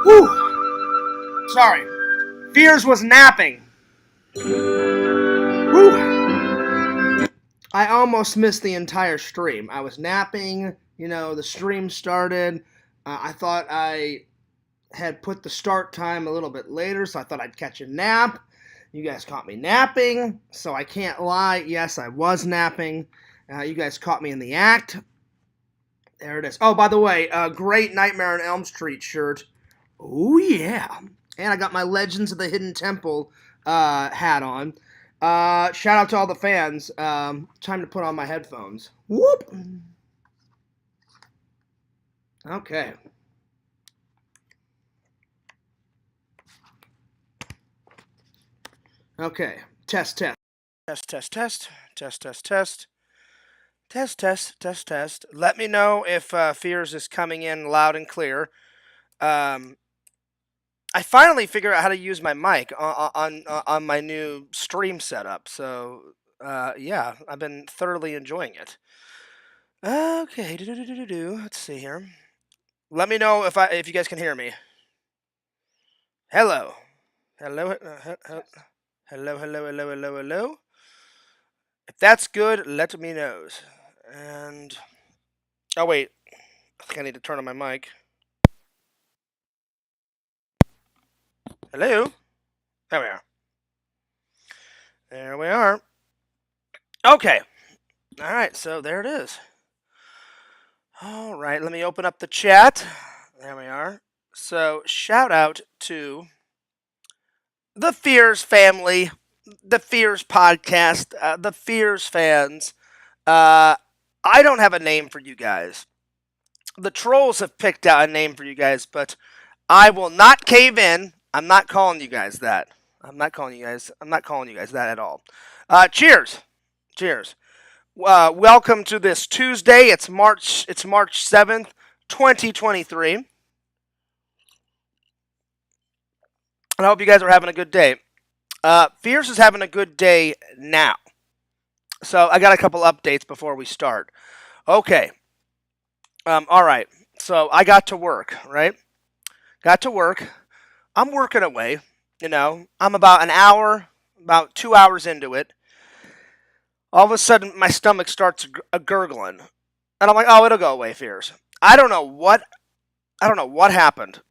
Whew. Sorry. Fears was napping. Whew. I almost missed the entire stream. I was napping. The stream started. I thought I had put the start time a little bit later, so I thought I'd catch a nap. You guys caught me napping, so I can't lie. Yes, I was napping. You guys caught me in the act. There it is. Oh, by the way, great Nightmare on Elm Street shirt. Oh, yeah. And I got my Legends of the Hidden Temple hat on. Shout out to all the fans. Time to put on my headphones. Whoop. Okay. Okay. Test. Test. Let me know if Fears is coming in loud and clear. I finally figured out how to use my mic on my new stream setup. So, yeah, I've been thoroughly enjoying it. Okay, let's see here. Let me know if you guys can hear me. Hello. Hello. If that's good, let me know. And oh wait, I think I need to turn on my mic. Hello. There we are. There we are. Okay. All right, so there it is. All right, let me open up the chat. There we are. So, shout out to the Fears family, the Fears podcast, the Fears fans. I don't have a name for you guys. The trolls have picked out a name for you guys, but I will not cave in. I'm not calling you guys that. I'm not calling you guys that at all. Cheers. Welcome to this Tuesday. It's March 7th, 2023. And I hope you guys are having a good day. Fierce is having a good day now. So I got a couple updates before we start. Okay. All right. So I got to work, right? I'm working away. I'm about 2 hours into it. All of a sudden, my stomach starts gurgling, and I'm like, "Oh, it'll go away, Fears." I don't know what happened.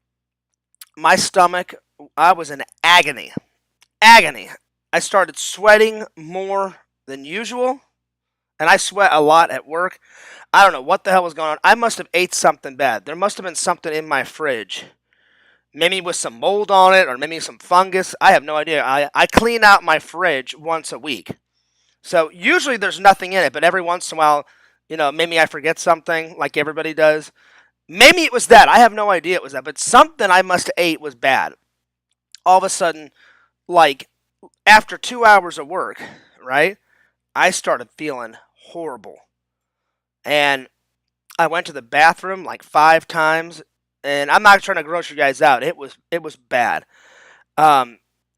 My stomach, I was in agony. I started sweating more than usual, and I sweat a lot at work. I don't know what the hell was going on. I must have ate something bad. There must have been something in my fridge. Maybe with some mold on it, or maybe some fungus. I have no idea. I clean out my fridge once a week. So usually there's nothing in it, but every once in a while, maybe I forget something like everybody does. Maybe it was that. I have no idea it was that, but something I must have ate was bad. All of a sudden, like after 2 hours of work, right, I started feeling horrible. And I went to the bathroom like 5 times, and I'm not trying to gross you guys out. It was bad.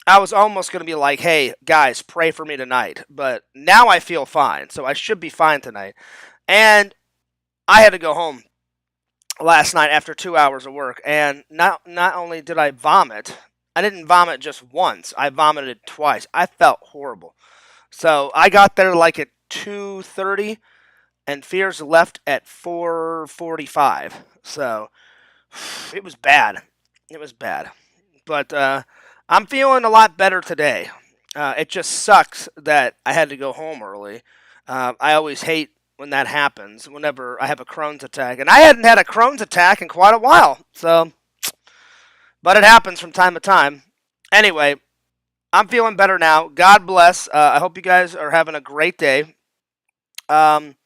I was almost going to be like, hey, guys, pray for me tonight. But now I feel fine, so I should be fine tonight. And I had to go home last night after 2 hours of work. And not only did I vomit, I didn't vomit just once. I vomited twice. I felt horrible. So I got there like at 2:30, and Fears left at 4:45. So it was bad. But I'm feeling a lot better today. It just sucks that I had to go home early. I always hate when that happens, whenever I have a Crohn's attack. And I hadn't had a Crohn's attack in quite a while. But it happens from time to time. Anyway, I'm feeling better now. God bless. I hope you guys are having a great day. Let's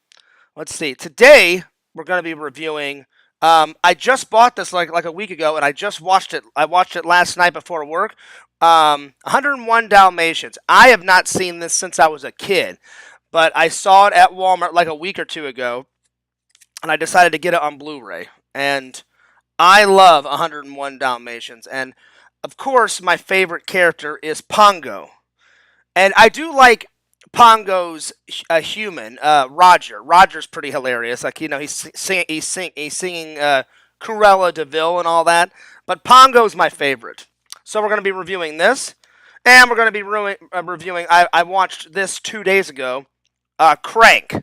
see. Today, we're going to be reviewing... I just bought this like a week ago, and I just watched it. I watched it last night before work. 101 Dalmatians. I have not seen this since I was a kid, but I saw it at Walmart like a week or two ago, and I decided to get it on Blu-ray. And I love 101 Dalmatians, and of course, my favorite character is Pongo. And I do like Pongo's a human, Roger. Roger's pretty hilarious. Like he's singing Cruella Deville and all that. But Pongo's my favorite. So we're going to be reviewing this, and we're going to be reviewing. I watched this 2 days ago, Crank, and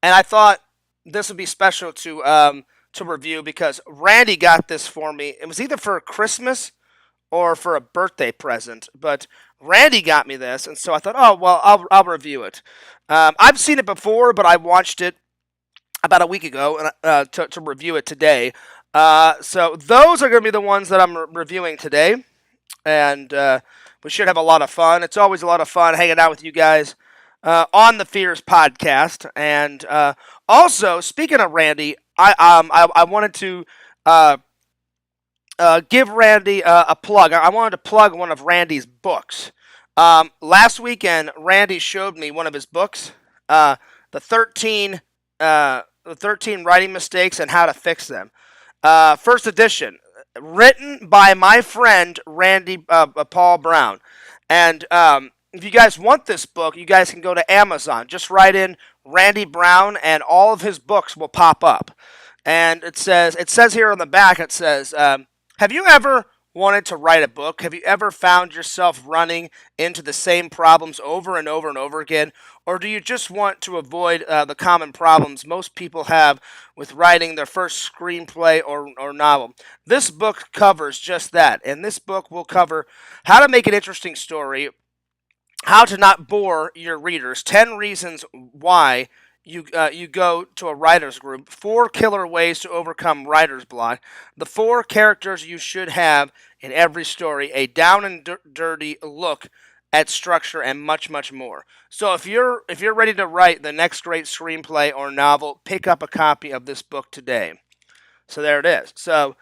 I thought this would be special to review because Randy got this for me. It was either for Christmas or for a birthday present, but Randy got me this, and so I thought, oh well, I'll review it. I've seen it before, but I watched it about a week ago to review it today. So those are going to be the ones that I'm reviewing today, and we should have a lot of fun. It's always a lot of fun hanging out with you guys on the Fears podcast, and also speaking of Randy, I wanted to give Randy a plug. I wanted to plug one of Randy's books. Last weekend, Randy showed me one of his books, the 13, the 13 writing mistakes and how to fix them. First edition, written by my friend Randy Paul Brown. And if you guys want this book, you guys can go to Amazon. Just write in Randy Brown, and all of his books will pop up. And it says here on the back, it says, have you ever wanted to write a book? Have you ever found yourself running into the same problems over and over and over again? Or do you just want to avoid the common problems most people have with writing their first screenplay or novel? This book covers just that. And this book will cover how to make an interesting story, how to not bore your readers, 10 reasons why you go to a writer's group, 4 killer ways to overcome writer's block, the 4 characters you should have in every story, a down and dirty look at structure, and much, much more. So if you're ready to write the next great screenplay or novel, pick up a copy of this book today. So there it is. So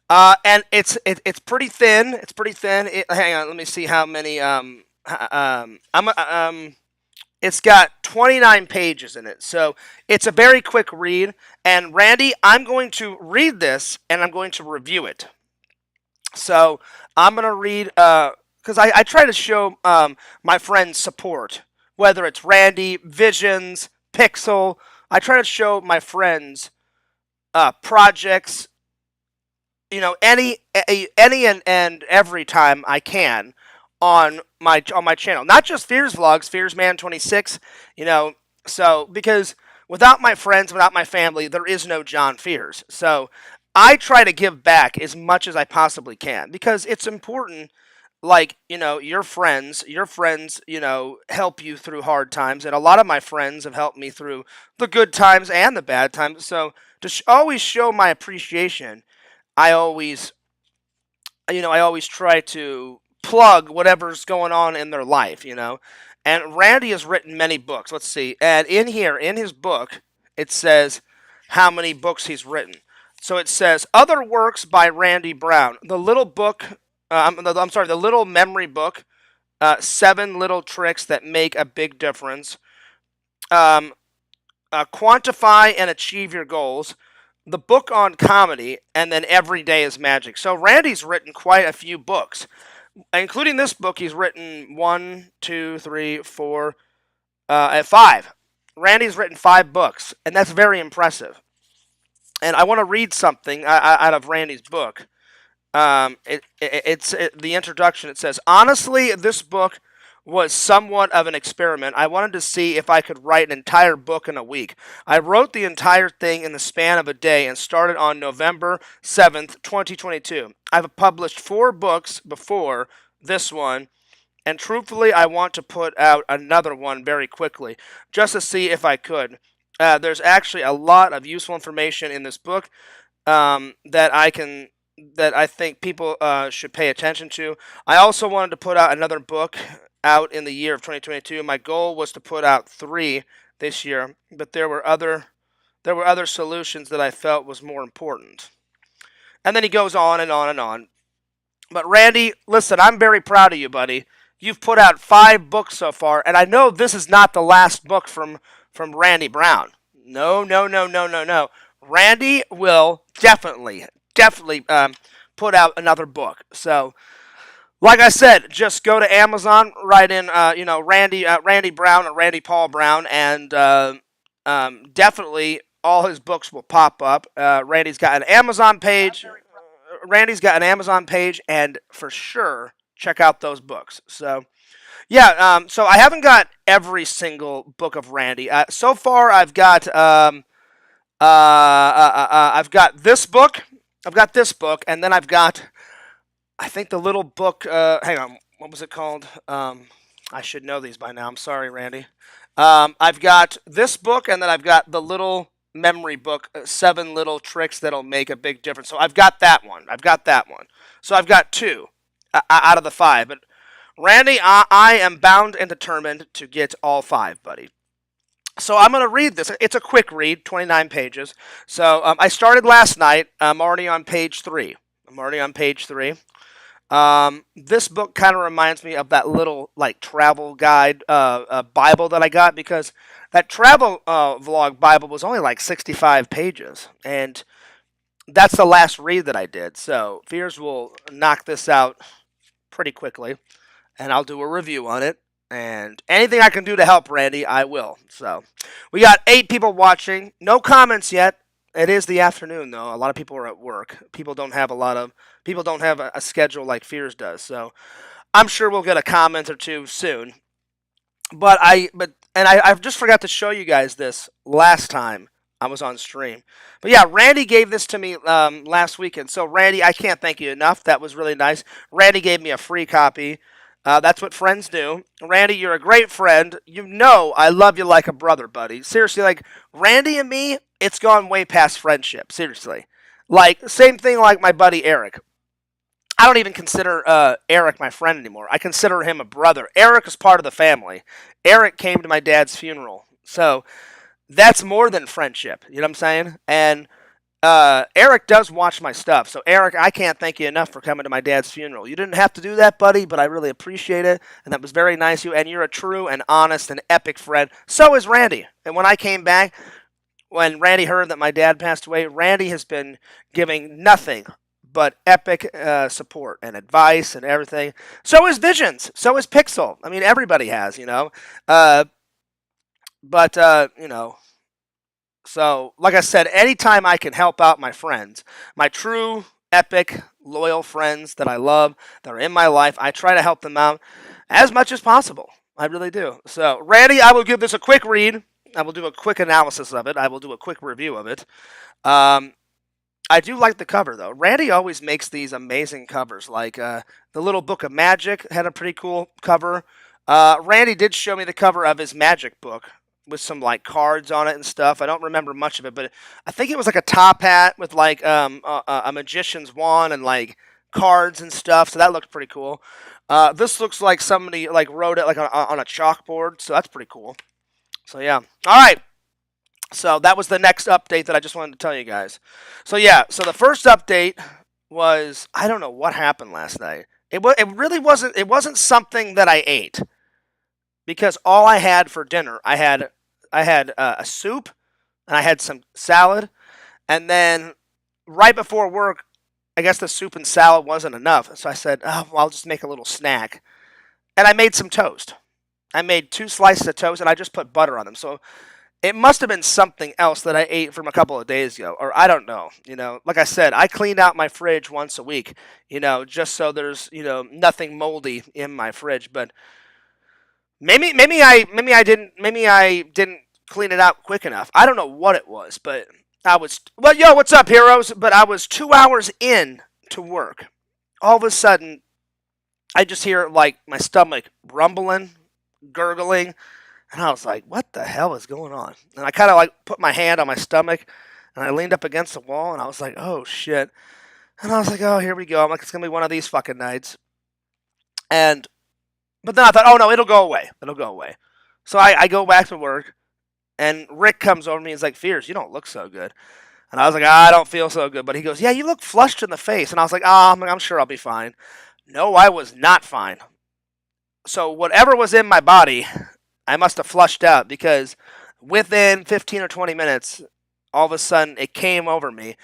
and it's pretty thin. It's pretty thin. Hang on, let me see how many. It's got 29 pages in it, so it's a very quick read. And Randy, I'm going to read this and I'm going to review it. So I'm going to read, because I try to show my friends support, whether it's Randy, Visions, Pixel. I try to show my friends projects, any and every time I can on my channel. Not just Fears Vlogs, FearsMan26, so because without my friends, without my family, there is no John Fears. So I try to give back as much as I possibly can because it's important. Like, your friends, help you through hard times, and a lot of my friends have helped me through the good times and the bad times. So to always show my appreciation, I always try to plug whatever's going on in their life, And Randy has written many books. Let's see. And in his book, it says how many books he's written. So it says, other works by Randy Brown. The little book, the little memory book, 7 little tricks that make a big difference. Quantify and achieve your goals. The book on comedy, and then Every Day is Magic. So Randy's written quite a few books. Including this book, he's written 1, 2, 3, 4, 5. Randy's written 5 books, and that's very impressive. And I want to read something out of Randy's book. It's the introduction. It says, honestly, this book was somewhat of an experiment. I wanted to see if I could write an entire book in a week. I wrote the entire thing in the span of a day and started on November 7th, 2022. I've published 4 books before this one, and truthfully, I want to put out another one very quickly, just to see if I could. There's actually a lot of useful information in this book that I think people should pay attention to. I also wanted to put out another book out in the year of 2022. My goal was to put out 3 this year, but there were other solutions that I felt was more important. And then he goes on and on and on. But Randy, listen, I'm very proud of you, buddy. You've put out 5 books so far, and I know this is not the last book from Randy Brown. No. Randy will definitely put out another book. So Like I said, just go to Amazon, write in, Randy Brown or Randy Paul Brown, and definitely all his books will pop up. Randy's got an Amazon page. Randy's got an Amazon page, and for sure, check out those books. So yeah, so I haven't got every single book of Randy. So far, I've got this book. I've got this book, and then I've got, I think, the little book. Hang on, what was it called? I should know these by now. I'm sorry, Randy. I've got this book, and then I've got the little memory book, Seven Little Tricks That'll Make a Big Difference. So I've got that one. I've got that one. So I've got two out of the five. But Randy, I am bound and determined to get all five, buddy. So I'm going to read this. It's a quick read, 29 pages. So I started last night. I'm already on page 3. This book kind of reminds me of that little like travel guide Bible that I got, because that travel vlog Bible was only like 65 pages, and that's the last read that I did. So Fears will knock this out pretty quickly, and I'll do a review on it. And anything I can do to help Randy, I will. So we got 8 people watching. No comments yet. It is the afternoon, though. A lot of people are at work. People don't have a schedule like Fears does. So I'm sure we'll get a comment or two soon. I just forgot to show you guys this last time I was on stream. But yeah, Randy gave this to me last weekend. So Randy, I can't thank you enough. That was really nice. Randy gave me a free copy. That's what friends do. Randy, you're a great friend. You know I love you like a brother, buddy. Seriously, like, Randy and me, it's gone way past friendship. Seriously. Like, same thing like my buddy Eric. I don't even consider Eric my friend anymore. I consider him a brother. Eric is part of the family. Eric came to my dad's funeral. So that's more than friendship. You know what I'm saying? And Eric does watch my stuff. So, Eric, I can't thank you enough for coming to my dad's funeral. You didn't have to do that, buddy, but I really appreciate it. And that was very nice of you. And you're a true and honest and epic friend. So is Randy. And when I came back, when Randy heard that my dad passed away, Randy has been giving nothing but epic support and advice and everything. So is Visions. So is Pixel. I mean, everybody has, you know. You know. So, like I said, anytime I can help out my friends, my true, epic, loyal friends that I love, that are in my life, I try to help them out as much as possible. I really do. So, Randy, I will give this a quick read. I will do a quick analysis of it. I will do a quick review of it. I do like the cover, though. Randy always makes these amazing covers. Like the Little Book of Magic had a pretty cool cover. Randy did show me the cover of his magic book with some like cards on it and stuff. I don't remember much of it, but I think it was like a top hat with like a magician's wand and like cards and stuff. So that looked pretty cool. This looks like somebody like wrote it like on a chalkboard, so that's pretty cool. So yeah. All right. So that was the next update that I just wanted to tell you guys. So yeah. So the first update was, I don't know what happened last night. It really wasn't. It wasn't something that I ate, because all I had for dinner, I had a soup, and I had some salad, and then right before work, I guess the soup and salad wasn't enough, so I said, oh, well, I'll just make a little snack, and I made some toast. I made 2 slices of toast, and I just put butter on them. So it must have been something else that I ate from a couple of days ago, or I don't know. You know, like I said, I clean out my fridge once a week, you know, just so there's, you know, nothing moldy in my fridge. But maybe I didn't clean it out quick enough. I don't know what it was, but I was, well, yo, what's up, heroes? But I was 2 hours in to work. All of a sudden, I just hear like my stomach rumbling, gurgling, and I was like, what the hell is going on? And I kind of like put my hand on my stomach, and I leaned up against the wall, and I was like, oh shit. And I was like, oh, here we go. I'm like, it's gonna be one of these fucking nights. But then I thought, oh no, it'll go away. It'll go away. So I go back to work, and Rick comes over to me and he's like, Fears, you don't look so good. And I was like, I don't feel so good. But he goes, yeah, you look flushed in the face. And I was like, I'm sure I'll be fine. No, I was not fine. So whatever was in my body, I must have flushed out, because within 15 or 20 minutes, all of a sudden, it came over me.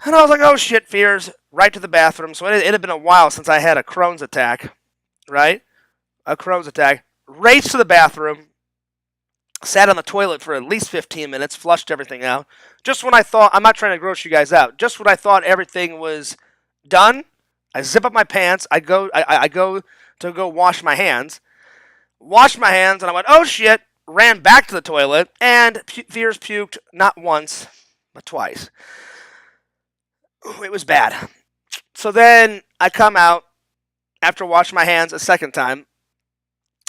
And I was like, oh shit, fears. Right to the bathroom. So it had been a while since I had a Crohn's attack, right? A Crohn's attack. Raced to the bathroom. Sat on the toilet for at least 15 minutes. Flushed everything out. Just when I thought, I'm not trying to gross you guys out. Just when I thought everything was done, I zip up my pants. I go to go wash my hands. Washed my hands, and I went, oh shit. Ran back to the toilet, and fears puked not once, but twice. It was bad. So then I come out after washing my hands a second time,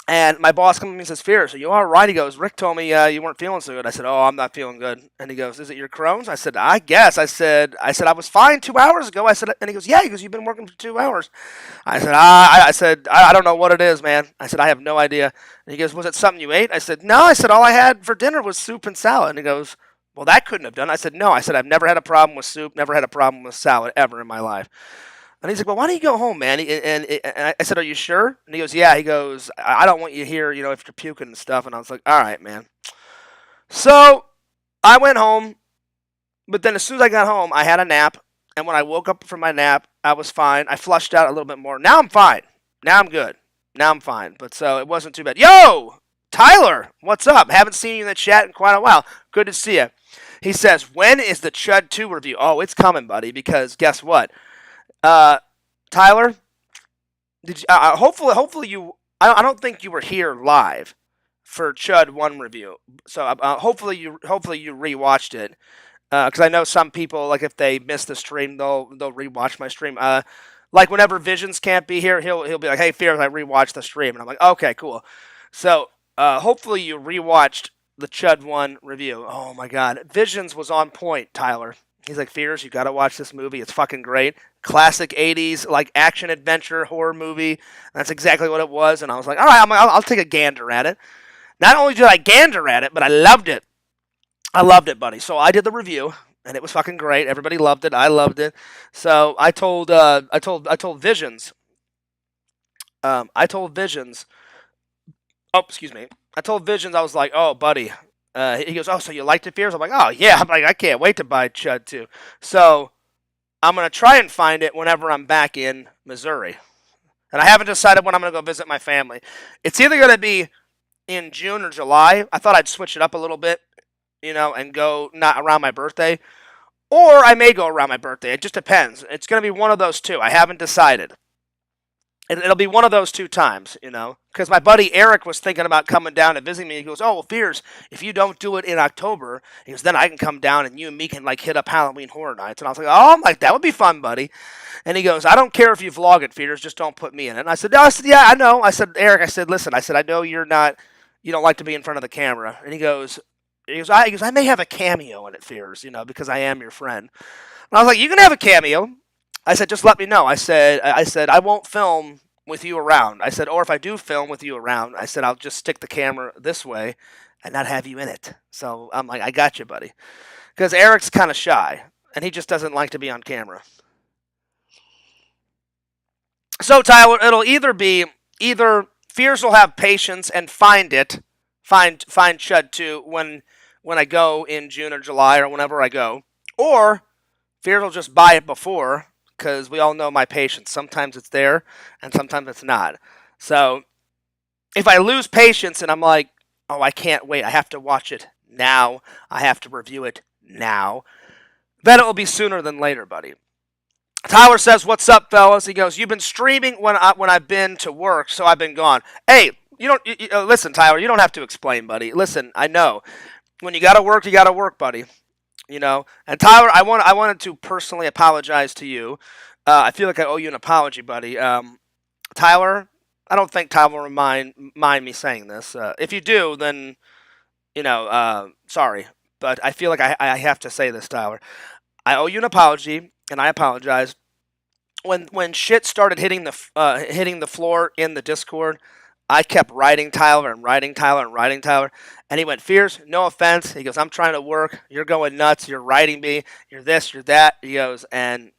and my boss comes to me and says, Fears, are you all right? He goes, Rick told me you weren't feeling so good. I said, oh, I'm not feeling good. And he goes, is it your Crohn's? I said, I guess. I was fine 2 hours ago. I said, and he goes, yeah. He goes, you've been working for 2 hours. I said, I don't know what it is, man. I said, I have no idea. And he goes, was it something you ate? I said, no. I said, all I had for dinner was soup and salad. And he goes, well, that couldn't have done it. I said, no. I said, I've never had a problem with soup, never had a problem with salad ever in my life. And he's like, well, why don't you go home, man? And I said, are you sure? And he goes, yeah. He goes, I don't want you here, if you're puking and stuff. And I was like, all right, man. So I went home, but then as soon as I got home, I had a nap. And when I woke up from my nap, I was fine. I flushed out a little bit more. Now I'm fine. Now I'm good. Now I'm fine. But so it wasn't too bad. Yo, Tyler, what's up? Haven't seen you in the chat in quite a while. Good to see you. He says, when is the Chud 2 review? Oh, it's coming, buddy, because guess what? Tyler, did you, hopefully you. I don't think you were here live for Chud 1 review. So hopefully you rewatched it. Because I know some people, like if they miss the stream, they'll rewatch my stream. Like whenever Visions can't be here, he'll be like, "Hey, Fears, I rewatched the stream," and I'm like, "Okay, cool." So hopefully you rewatched the Chud 1 review. Oh my God, Visions was on point, Tyler. He's like, Fears, you gotta watch this movie. It's fucking great. Classic 80s, like action adventure horror movie. That's exactly what it was. And I was like, all right, I'll take a gander at it. Not only did I gander at it, but I loved it. I loved it, buddy. So I did the review, and it was fucking great. Everybody loved it. I loved it. So I told Visions. I told Visions. Oh, excuse me. I told Visions. I was like, oh, buddy. He goes, oh, so you liked it, Fears? I'm like, oh yeah. I'm like, I can't wait to buy Chud 2. So I'm gonna try and find it whenever I'm back in Missouri, and I haven't decided when I'm gonna go visit my family. It's either gonna be in June or July. I thought I'd switch it up a little bit, and go not around my birthday, or I may go around my birthday. It just depends. It's gonna be one of those two. I haven't decided. It'll be one of those two times, because my buddy Eric was thinking about coming down and visiting me. He goes, oh, well, Fears, if you don't do it in October, he goes, then I can come down and you and me can, like, hit up Halloween Horror Nights. And I was like, oh, that would be fun, buddy. And he goes, I don't care if you vlog it, Fears, just don't put me in it. And I said, no, yeah, I know. I said, Eric, listen, I know you don't like to be in front of the camera. And he goes, I may have a cameo in it, Fears, because I am your friend. And I was like, you can have a cameo. I said, just let me know. I said, I won't film with you around. I said, or if I do film with you around, I said, I'll just stick the camera this way and not have you in it. So I'm like, I got you, buddy. Because Eric's kind of shy, and he just doesn't like to be on camera. So, Tyler, it'll either Fears will have patience and find Chud 2 when I go in June or July or whenever I go, or Fears will just buy it before, because we all know my patience. Sometimes it's there, and sometimes it's not. So, if I lose patience and I'm like, oh, I can't wait, I have to watch it now, I have to review it now, then it will be sooner than later, buddy. Tyler says, what's up, fellas? He goes, you've been streaming when I've been to work, so I've been gone. Hey, listen, Tyler, you don't have to explain, buddy. Listen, I know. When you gotta work, buddy. And Tyler, I wanted to personally apologize to you. I feel like I owe you an apology, buddy. Tyler, I don't think Tyler will mind me saying this. If you do, then sorry, but I feel like I have to say this, Tyler. I owe you an apology, and I apologize. When shit started hitting the floor in the Discord, I kept writing Tyler and writing Tyler and writing Tyler. And he went, Fears, no offense. He goes, I'm trying to work. You're going nuts. You're writing me. You're this, you're that. He goes, and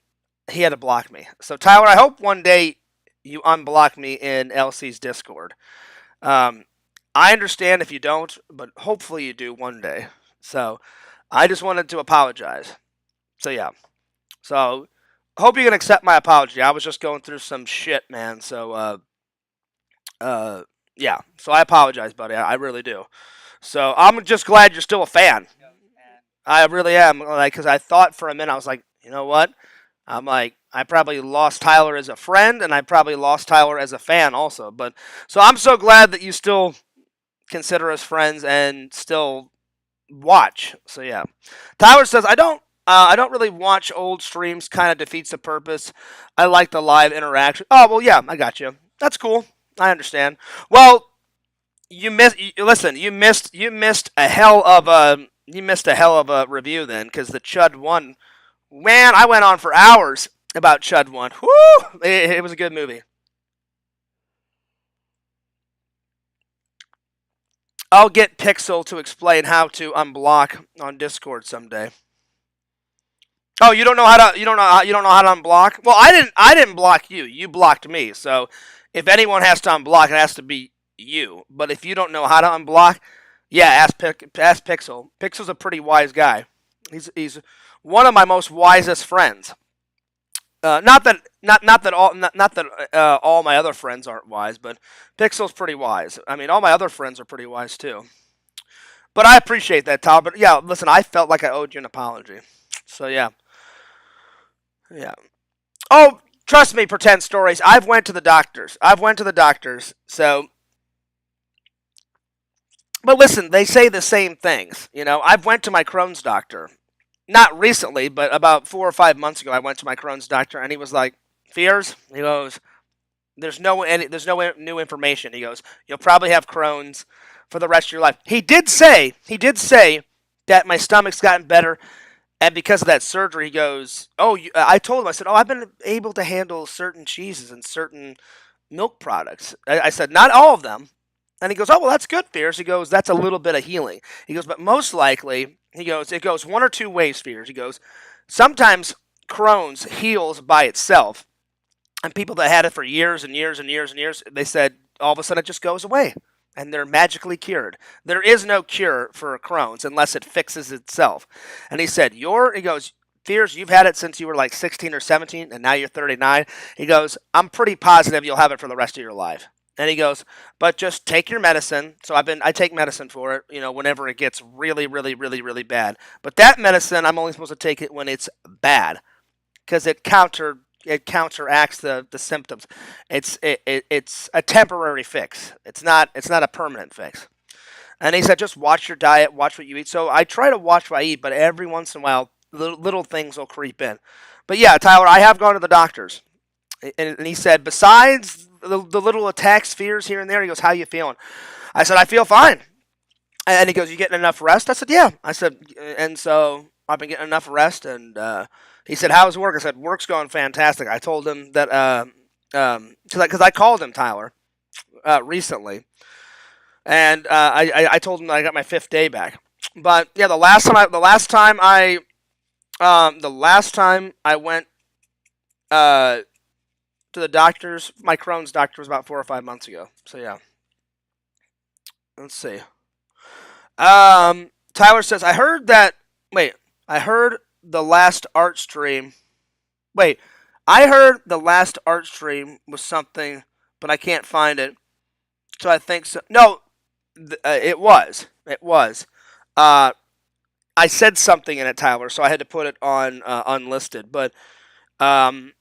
he had to block me. So, Tyler, I hope one day you unblock me in LC's Discord. I understand if you don't, but hopefully you do one day. So, I just wanted to apologize. So, yeah. So, hope you can accept my apology. I was just going through some shit, man. So, uh, yeah. So I apologize, buddy. I really do. So I'm just glad you're still a fan. I really am. Like, because I thought for a minute, I was like, you know what? I'm like, I probably lost Tyler as a friend, and I probably lost Tyler as a fan also. But so I'm so glad that you still consider us friends and still watch. So yeah, Tyler says I don't really watch old streams. Kind of defeats the purpose. I like the live interaction. Oh well, yeah, I got you. That's cool. I understand. Well, listen. You missed a hell of a review then, because the Chud one. Man, I went on for hours about Chud one. Whoo! It was a good movie. I'll get Pixel to explain how to unblock on Discord someday. Oh, you don't know how to unblock? Well, I didn't block you. You blocked me. So if anyone has to unblock, it has to be you. But if you don't know how to unblock, yeah, ask Pixel. Pixel's a pretty wise guy. He's one of my most wisest friends. Not that all my other friends aren't wise, but Pixel's pretty wise. I mean, all my other friends are pretty wise too. But I appreciate that, Tal. But yeah, listen, I felt like I owed you an apology. So yeah, yeah. Oh, trust me, pretend stories. I've went to the doctors. I've went to the doctors. So, but listen, they say the same things. I've went to my Crohn's doctor. Not recently, but about 4 or 5 months ago, I went to my Crohn's doctor, and he was like, "Fears?" He goes, there's no new information. He goes, "You'll probably have Crohn's for the rest of your life." He did say that my stomach's gotten better, and because of that surgery, he goes, "Oh, I told him, I said, oh, I've been able to handle certain cheeses and certain milk products." I said, "Not all of them." And he goes, "Oh, well, that's good, Fears." He goes, "That's a little bit of healing." He goes, "But most likely," he goes, "it goes one or two ways, Fears." He goes, "Sometimes Crohn's heals by itself, and people that had it for years and years and years and years, they said all of a sudden it just goes away and they're magically cured. There is no cure for Crohn's unless it fixes itself." And he said, he goes, "Fears, you've had it since you were like 16 or 17 and now you're 39. He goes, "I'm pretty positive you'll have it for the rest of your life." And he goes, "But just take your medicine." So I take medicine for it, whenever it gets really, really, really, really bad. But that medicine, I'm only supposed to take it when it's bad, because it counteracts the symptoms. It's a temporary fix. It's not a permanent fix. And he said, just watch your diet, watch what you eat. So I try to watch what I eat, but every once in a while, little things will creep in. But yeah, Tyler, I have gone to the doctors, and he said, besides the little attacks, fears here and there, he goes, "How you feeling?" I said, "I feel fine." And he goes, "You getting enough rest?" I said, "Yeah." I said, and so I've been getting enough rest. And he said, "How's work?" I said, "Work's going fantastic." I told him that because I called him, Tyler, recently, and I told him that I got my fifth day back. But yeah, the last time I went to the doctors, my Crohn's doctor, was about 4 or 5 months ago. So yeah, let's see. Tyler says, I heard that. Wait, I heard the last art stream. Wait, I heard the last art stream was something, but I can't find it. So I think so. No, it was. It was. Uh, I said something in it, Tyler, so I had to put it on unlisted. But um,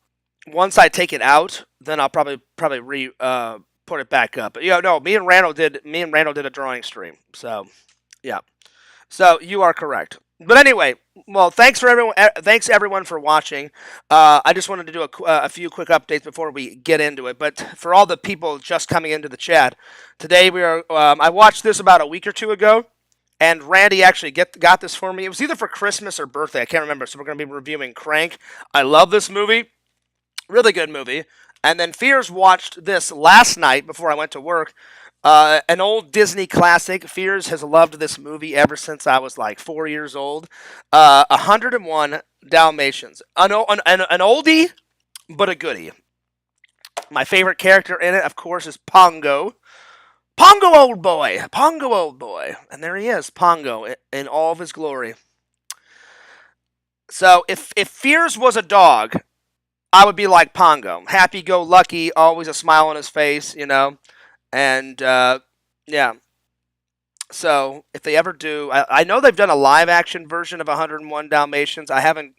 once I take it out, then I'll probably put it back up. But no, me and Randall did a drawing stream. So yeah. So you are correct. But anyway, well, Thanks everyone for watching. I just wanted to do a few quick updates before we get into it. But for all the people just coming into the chat today, we are. I watched this about a week or two ago, and Randy actually got this for me. It was either for Christmas or birthday. I can't remember. So we're going to be reviewing Crank. I love this movie. Really good movie. And then Fears watched this last night before I went to work. An old Disney classic. Fears has loved this movie ever since I was like 4 years old. 101 Dalmatians. An oldie, but a goodie. My favorite character in it, of course, is Pongo. Pongo, old boy. Pongo, old boy. And there he is, Pongo, in all of his glory. So if Fears was a dog, I would be like Pongo, happy-go-lucky, always a smile on his face, and yeah. So if they ever do, I know they've done a live-action version of 101 Dalmatians. I haven't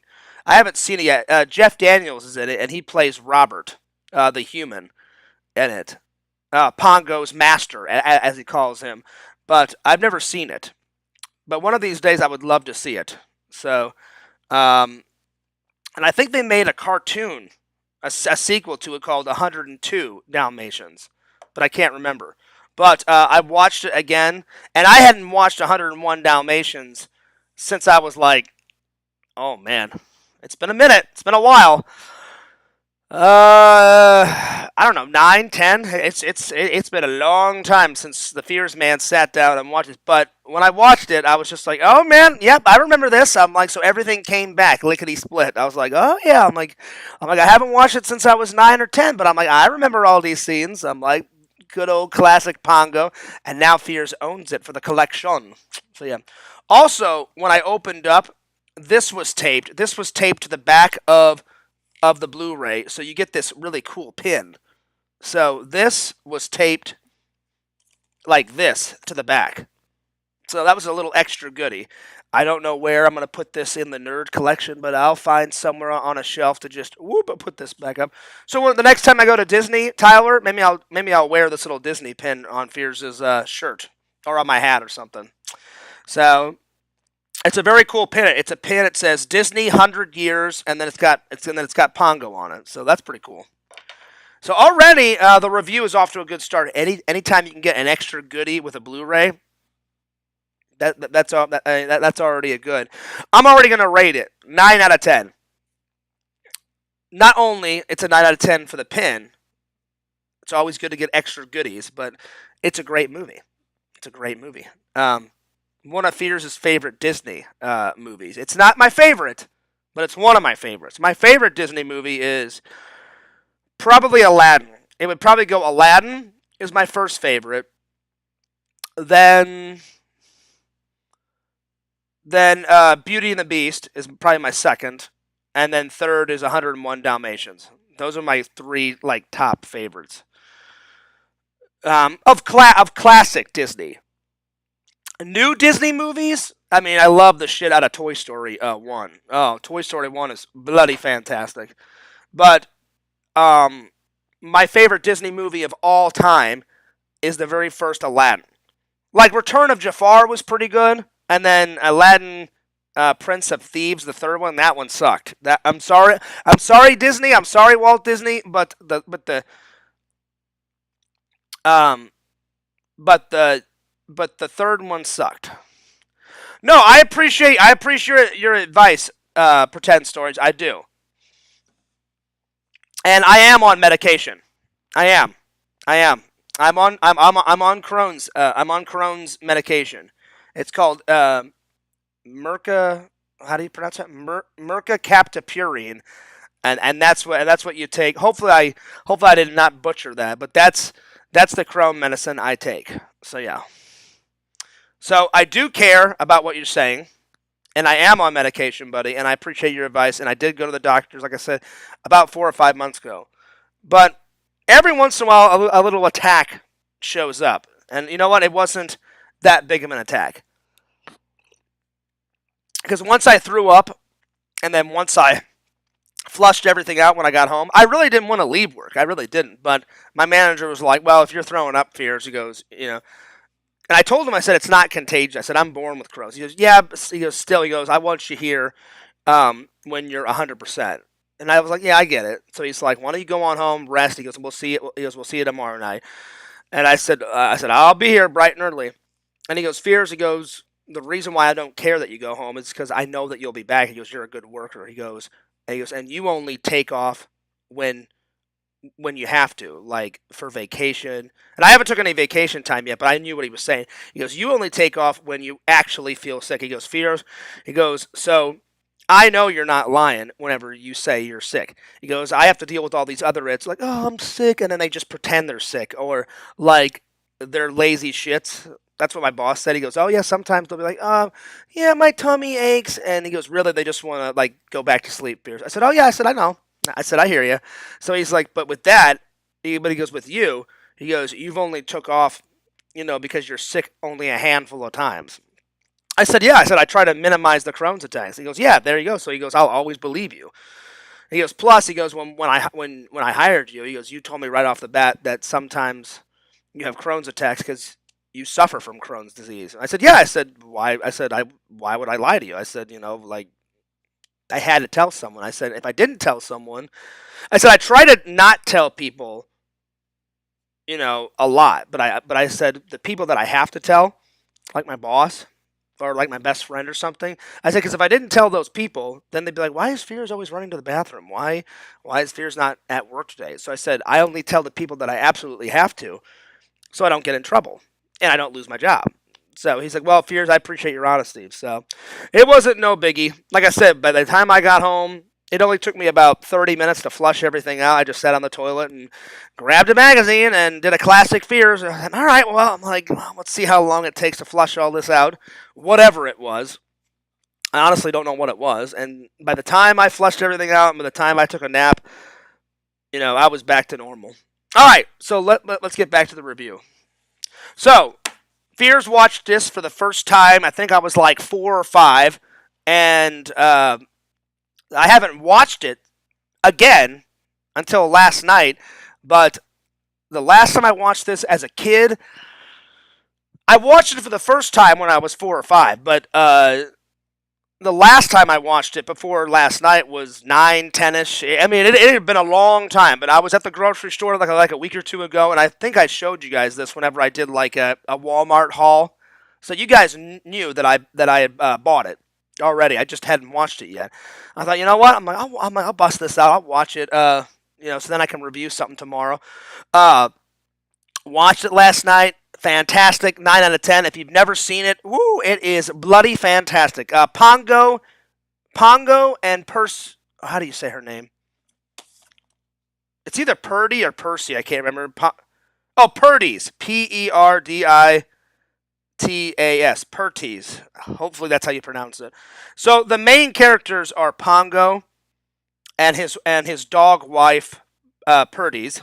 seen it yet. Jeff Daniels is in it, and he plays Robert, the human, in it. Pongo's master, as he calls him. But I've never seen it. But one of these days, I would love to see it. So, um, and I think they made a cartoon, a sequel to it called 102 Dalmatians, but I can't remember. But I watched it again, and I hadn't watched 101 Dalmatians since I was like, oh man, it's been a minute. It's been a while. I don't know, 9, 10. It's been a long time since the Fears man sat down and watched it. But when I watched it, I was just like, oh man, yep, I remember this. I'm like, so everything came back, lickety split. I was like, oh yeah. I'm like, I haven't watched it since I was 9 or 10, but I'm like, I remember all these scenes. I'm like, good old classic Pongo, and now Fears owns it for the collection. So yeah. Also, when I opened up, this was taped. This was taped to the back of the Blu-ray, so you get this really cool pin. So this was taped like this to the back. So that was a little extra goodie. I don't know where I'm going to put this in the nerd collection, but I'll find somewhere on a shelf to just put this back up. So the next time I go to Disney, Tyler, maybe I'll wear this little Disney pin on Fears' shirt or on my hat or something. So it's a very cool pin. It's a pin. It says Disney 100 years, and then it's got Pongo on it. So that's pretty cool. So already the review is off to a good start. Anytime you can get an extra goodie with a Blu-ray, that's already a good. I'm already gonna rate it 9 out of 10. Not only it's a 9 out of 10 for the pin, it's always good to get extra goodies, but it's a great movie. It's a great movie. One of Fears' favorite Disney movies. It's not my favorite, but it's one of my favorites. My favorite Disney movie is probably Aladdin. It would probably go Aladdin is my first favorite. Then Beauty and the Beast is probably my second, and then third is 101 Dalmatians. Those are my three top favorites. Of classic Disney. New Disney movies, I mean, I love the shit out of Toy Story 1. Oh, Toy Story 1 is bloody fantastic. But my favorite Disney movie of all time is the very first Aladdin. Like, Return of Jafar was pretty good, and then Aladdin, Prince of Thieves, the third one, that one sucked. I'm sorry Disney, I'm sorry Walt Disney, but the third one sucked. No, I appreciate your advice, Pretend Storage. I do, and I am on medication. I am. I'm on Crohn's. I'm on Crohn's medication. It's called Merca. How do you pronounce that? Mercaptopurine, and that's what you take. Hopefully I did not butcher that, but that's the Crohn medicine I take. So yeah. So I do care about what you're saying, and I am on medication, buddy, and I appreciate your advice, and I did go to the doctors, like I said, about 4 or 5 months ago. But every once in a while, a little attack shows up. And you know what? It wasn't that big of an attack. Because once I threw up, and then once I flushed everything out when I got home, I really didn't want to leave work. I really didn't. But my manager was like, well, if you're throwing up, Fears, he goes, And I told him, I said, it's not contagious. I said, I'm born with Crohn's. He goes, yeah, he goes, still, he goes, I want you here when you're 100%. And I was like, yeah, I get it. So he's like, why don't you go on home, rest? He goes, we'll see it. He goes, we'll see you tomorrow night. And I said, I'll be here bright and early. And he goes, Fears, he goes, the reason why I don't care that you go home is because I know that you'll be back. He goes, you're a good worker. He goes, and you only take off when you have to, like for vacation. And I haven't took any vacation time yet, but I knew what he was saying. He goes, you only take off when you actually feel sick. He goes, Fears. He goes, so I know you're not lying whenever you say you're sick. He goes, I have to deal with all these other idiots, like, oh, I'm sick, and then they just pretend they're sick, or like they're lazy shits. That's what my boss said. He goes, oh yeah, sometimes they'll be like, yeah, my tummy aches, and he goes, really, they just want to like go back to sleep. Pierce. I said, oh yeah, I said, I know. I said, I hear you. So he's like, but with that, but he goes, with you, he goes, you've only took off, because you're sick only a handful of times. I said, yeah. I said, I try to minimize the Crohn's attacks. He goes, yeah, there you go. So he goes, I'll always believe you. He goes, plus, he goes, when I hired you, he goes, you told me right off the bat that sometimes you have Crohn's attacks because you suffer from Crohn's disease. I said, yeah. I said, why? I said, why would I lie to you? I said, like I had to tell someone. I said, if I didn't tell someone, I said, I try to not tell people, a lot, but I said the people that I have to tell, like my boss or like my best friend or something. I said, because if I didn't tell those people, then they'd be like, why is Fears always running to the bathroom? Why is Fears not at work today? So I said, I only tell the people that I absolutely have to, so I don't get in trouble and I don't lose my job. So he's like, well, Fears, I appreciate your honesty. So it wasn't no biggie. Like I said, by the time I got home, it only took me about 30 minutes to flush everything out. I just sat on the toilet and grabbed a magazine and did a classic Fears. All right, well, I'm like, well, let's see how long it takes to flush all this out. Whatever it was. I honestly don't know what it was. And by the time I flushed everything out and by the time I took a nap, I was back to normal. All right, so let's get back to the review. So, Fears watched this for the first time. I think I was like 4 or 5. And I haven't watched it again until last night, but the last time I watched this as a kid, I watched it for the first time when I was 4 or 5, but the last time I watched it before last night was 9, 10-ish. I mean, it had been a long time, but I was at the grocery store like a week or two ago, and I think I showed you guys this whenever I did like a Walmart haul. So you guys knew that I had bought it already. I just hadn't watched it yet. I thought, you know what? I'll bust this out. I'll watch it. So then I can review something tomorrow. Watched it last night. Fantastic. 9 out of 10. If you've never seen it, woo, it is bloody fantastic. Pongo, and how do you say her name? It's either Purdy or Percy. I can't remember. Purdy's. Perditas. Pertes. Hopefully that's how you pronounce it. So the main characters are Pongo and his dog wife, Purdy's,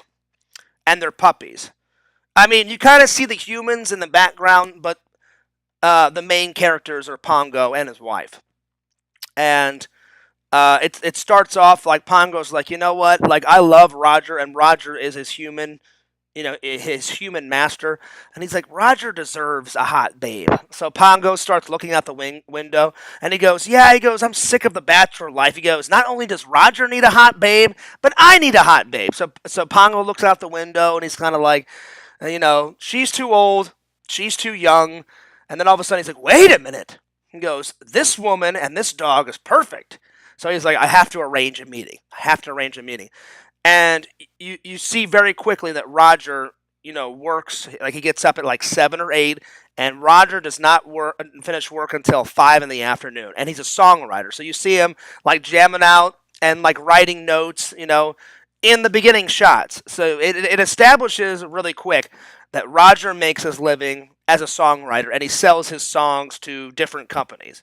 and their puppies. I mean, you kind of see the humans in the background, but the main characters are Pongo and his wife. And it starts off like Pongo's like, you know what? Like, I love Roger, and Roger is his human master. And he's like, Roger deserves a hot babe. So Pongo starts looking out the window, and he goes, I'm sick of the bachelor life. He goes, not only does Roger need a hot babe, but I need a hot babe. So Pongo looks out the window, and he's kind of like, she's too old, she's too young. And then all of a sudden he's like, wait a minute. He goes, this woman and this dog is perfect. So he's like, I have to arrange a meeting. And you see very quickly that Roger, works, like he gets up at like 7 or 8, and Roger does not finish work until 5 in the afternoon. And he's a songwriter. So you see him like jamming out and like writing notes, in the beginning shots. So it establishes really quick that Roger makes his living as a songwriter, and he sells his songs to different companies.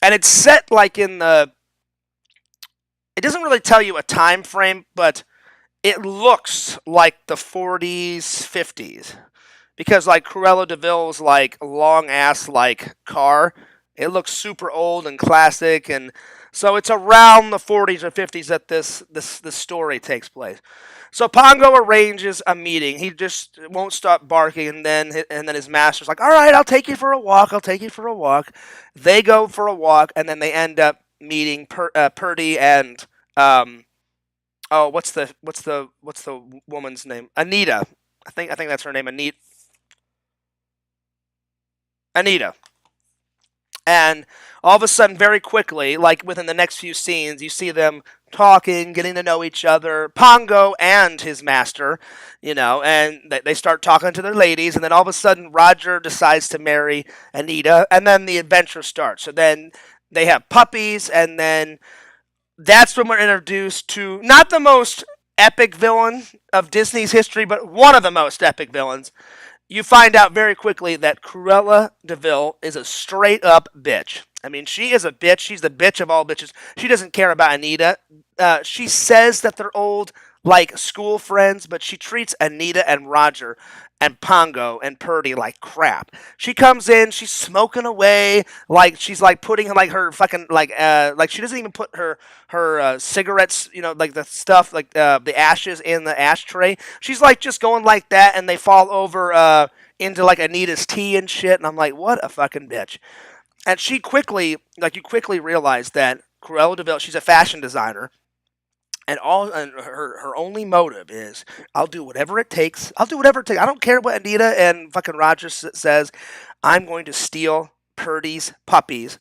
And it's set like it doesn't really tell you a time frame, but it looks like the 40s, 50s. Because like Cruella de Vil's like long ass like car, it looks super old and classic, and so it's around the 40s or 50s that this story takes place. So Pongo arranges a meeting. He just won't stop barking, and then his master's like, all right, I'll take you for a walk. They go for a walk, and then they end up meeting Purdy and what's the woman's name? Anita. I think that's her name. Anita. And all of a sudden, very quickly, like within the next few scenes, you see them talking, getting to know each other, Pongo and his master, and they start talking to their ladies, and then all of a sudden, Roger decides to marry Anita, and then the adventure starts. So then they have puppies, and then that's when we're introduced to not the most epic villain of Disney's history, but one of the most epic villains. you find out very quickly that Cruella DeVille is a straight up bitch. I mean, she is a bitch. She's the bitch of all bitches. She doesn't care about Anita. She says that they're old, like school friends, but she treats Anita and Roger and Pongo and Purdy like crap. She comes in, she's smoking away, like she's like putting like her fucking like she doesn't even put her cigarettes, like the stuff like the ashes in the ashtray. She's like just going like that, and they fall over into like Anita's tea and shit. And I'm like, what a fucking bitch. And she quickly, like you quickly realize that Cruella DeVille, she's a fashion designer, and her only motive is I'll do whatever it takes. I'll do whatever it takes. I don't care what Anita and fucking Roger says. I'm going to steal Purdy's puppies,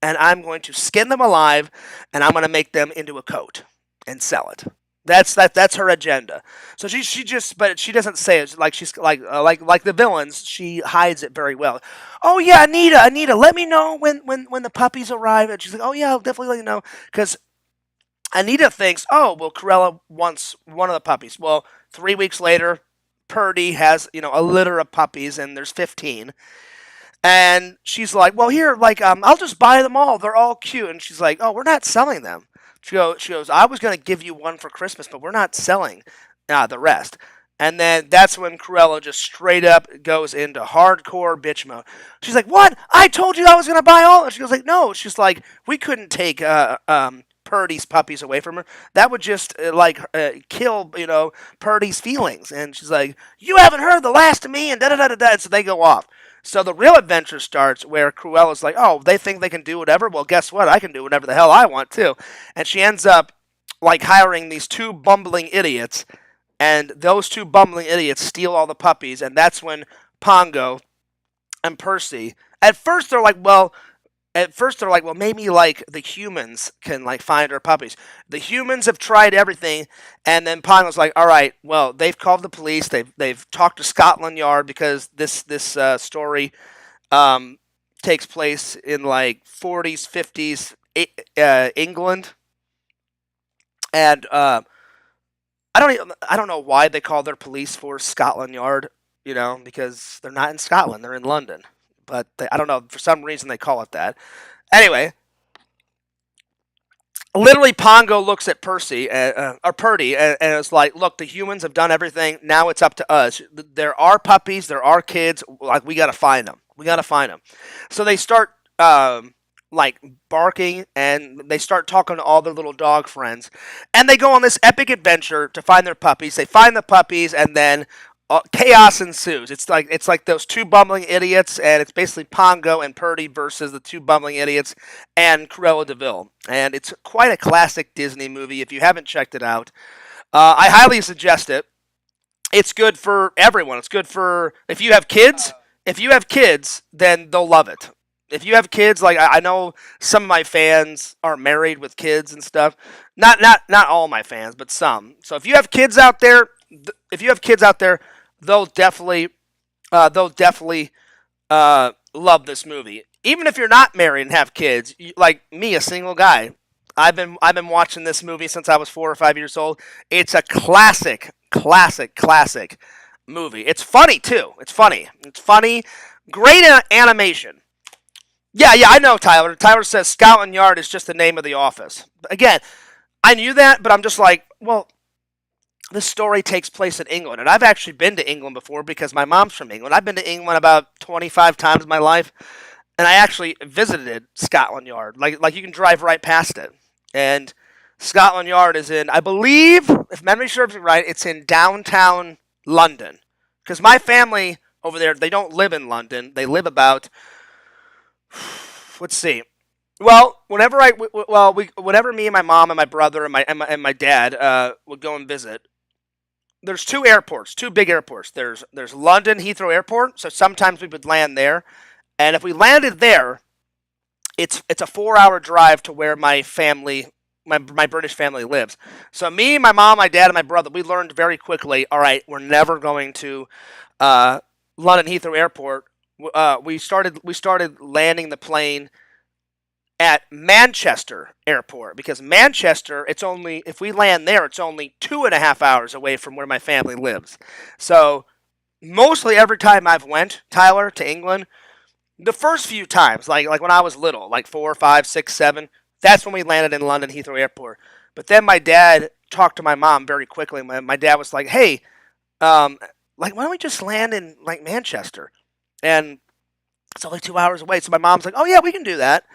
and I'm going to skin them alive, and I'm going to make them into a coat and sell it. That's her agenda. So she just, but she doesn't say it like she's like the villains. She hides it very well. Oh yeah, Anita, let me know when the puppies arrive. And she's like, oh yeah, I'll definitely let you know, because Anita thinks, oh, well, Cruella wants one of the puppies. Well, 3 weeks later, Purdy has, a litter of puppies, and there's 15. And she's like, well, here, like, I'll just buy them all. They're all cute. And she's like, oh, we're not selling them. She goes, I was going to give you one for Christmas, but we're not selling the rest. And then that's when Cruella just straight up goes into hardcore bitch mode. She's like, what? I told you I was going to buy all. And she goes like, no. She's like, we couldn't take Purdy's puppies away from her. That would just kill, Purdy's feelings. And she's like, you haven't heard the last of me, and da da da da da. So they go off. So the real adventure starts where Cruella's like, oh, they think they can do whatever? Well, guess what? I can do whatever the hell I want too. And she ends up like hiring these two bumbling idiots, and those two bumbling idiots steal all the puppies, and that's when Pongo and Percy, at first they're like, well, maybe like the humans can like find our puppies. The humans have tried everything, and then Pongo's like, all right, well, they've called the police. They've talked to Scotland Yard, because this story takes place in like 40s, 50s England, and I don't know why they call their police force Scotland Yard, because they're not in Scotland, they're in London. But I don't know, for some reason they call it that. Anyway, literally Pongo looks at Percy or Purdy, and it's like, look, the humans have done everything. Now it's up to us. There are puppies, there are kids. Like, we gotta find them. So they start like barking, and they start talking to all their little dog friends, and they go on this epic adventure to find their puppies. They find the puppies, and then chaos ensues. It's like those two bumbling idiots, and it's basically Pongo and Purdy versus the two bumbling idiots and Cruella DeVille. And it's quite a classic Disney movie. If you haven't checked it out, I highly suggest it. It's good for everyone. It's good for if you have kids. If you have kids, then they'll love it. If you have kids, like I know some of my fans are married with kids and stuff. Not all my fans, but some. So if you have kids out there, they'll definitely love this movie. Even if you're not married and have kids, like me, a single guy, I've been watching this movie since I was 4 or 5 years old. It's a classic movie. It's funny too. It's funny. Great animation. Yeah, I know, Tyler. Tyler says Scotland Yard is just the name of the office. Again, I knew that, but I'm just like, well, this story takes place in England, and I've actually been to England before because my mom's from England. I've been to England about 25 times in my life, and I actually visited Scotland Yard. Like you can drive right past it. And Scotland Yard is in, I believe, if memory serves me right, it's in downtown London. Because my family over there, they don't live in London. They live about, let's see. Well, whenever me and my mom and my brother and my dad would go and visit, there's two big airports. There's London Heathrow Airport, so sometimes we would land there, and if we landed there, it's a 4-hour drive to where my British family lives. So me, my mom, my dad, and my brother, we learned very quickly. All right, we're never going to London Heathrow Airport. We started landing the plane at Manchester Airport, because Manchester, if we land there, it's only 2.5 hours away from where my family lives. So mostly every time I've went, Tyler, to England, the first few times, like when I was little, like 4, 5, 6, 7, that's when we landed in London Heathrow Airport. But then my dad talked to my mom very quickly. My dad was like, "Hey, um, like why don't we just land in like Manchester?" And it's only 2 hours away. So my mom's like, "Oh yeah, we can do that."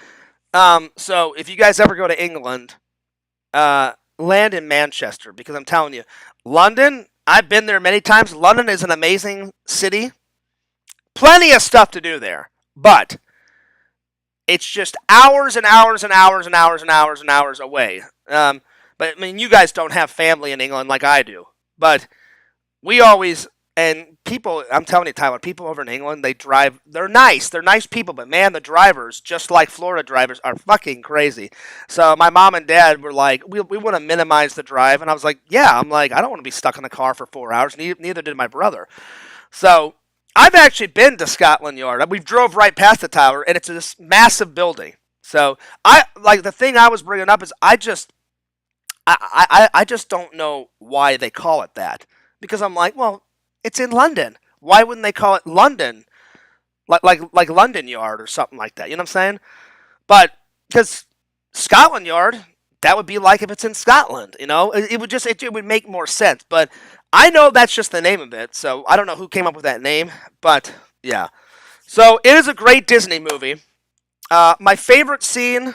So if you guys ever go to England, land in Manchester because I'm telling you, London. I've been there many times. London is an amazing city. Plenty of stuff to do there, but it's just hours and hours and hours and hours and hours and hours away. But I mean, you guys don't have family in England like I do, but we always and people. I'm telling you, Tyler, people over in England, they drive. They're nice. They're nice people, but man, the drivers, just like Florida drivers, are fucking crazy. So my mom and dad were like, we want to minimize the drive, and I was like, yeah. I'm like, I don't want to be stuck in the car for 4 hours. Neither did my brother. So I've actually been to Scotland Yard. We drove right past the tower, and it's this massive building. So I like the thing I was bringing up is I just don't know why they call it that because I'm like, well, it's in London. Why wouldn't they call it London, like London Yard or something like that? You know what I'm saying? But because Scotland Yard, that would be like if it's in Scotland. You know, it would just it would make more sense. But I know that's just the name of it, so I don't know who came up with that name. But yeah, so it is a great Disney movie. My favorite scene,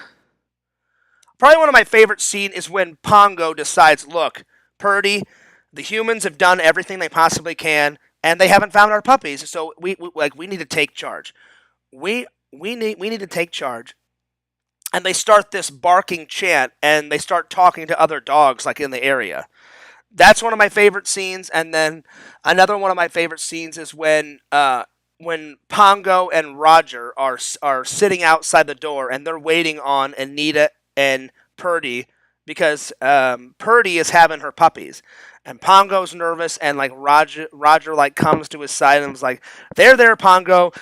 probably one of my favorite scene, is when Pongo decides, look, Purdy, the humans have done everything they possibly can, and they haven't found our puppies. So we need to take charge. We need to take charge, and they start this barking chant, and they start talking to other dogs like in the area. That's one of my favorite scenes. And then another one of my favorite scenes is when Pongo and Roger are sitting outside the door and they're waiting on Anita and Purdy because Purdy is having her puppies. And Pongo's nervous, and like Roger like comes to his side and was like, there, Pongo.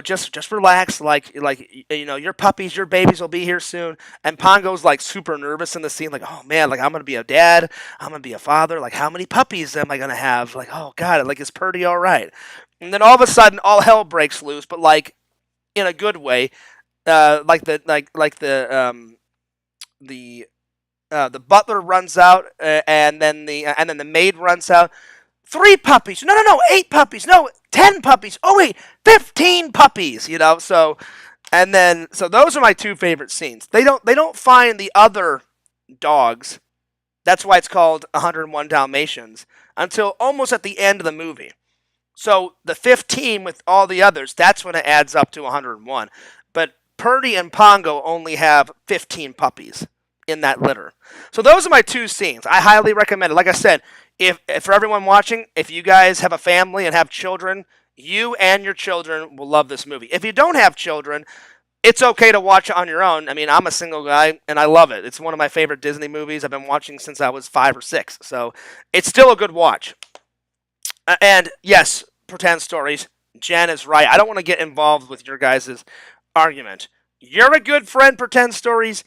Just relax. Your puppies, your babies will be here soon." And Pongo's like super nervous in the scene, like, "Oh man, like I'm gonna be a dad, I'm gonna be a father. Like, how many puppies am I gonna have? Like, oh god, like is Purdy all right?" And then all of a sudden, all hell breaks loose, but like in a good way. The the butler runs out, and then the maid runs out. 3 puppies? No, 8 puppies. No, 10 puppies. Oh wait, 15 puppies. So those are my two favorite scenes. They don't find the other dogs. That's why it's called 101 Dalmatians until almost at the end of the movie. So the 15 with all the others, that's when it adds up to 101. But Purdy and Pongo only have 15 puppies in that litter. So those are my two scenes. I highly recommend it. Like I said, if for everyone watching, if you guys have a family and have children, you and your children will love this movie. If you don't have children, it's okay to watch it on your own. I mean, I'm a single guy and I love it. It's one of my favorite Disney movies. I've been watching since I was 5 or 6. So it's still a good watch. And yes, pretend stories. Jen is right. I don't want to get involved with your guys' argument. You're a good friend, pretend stories,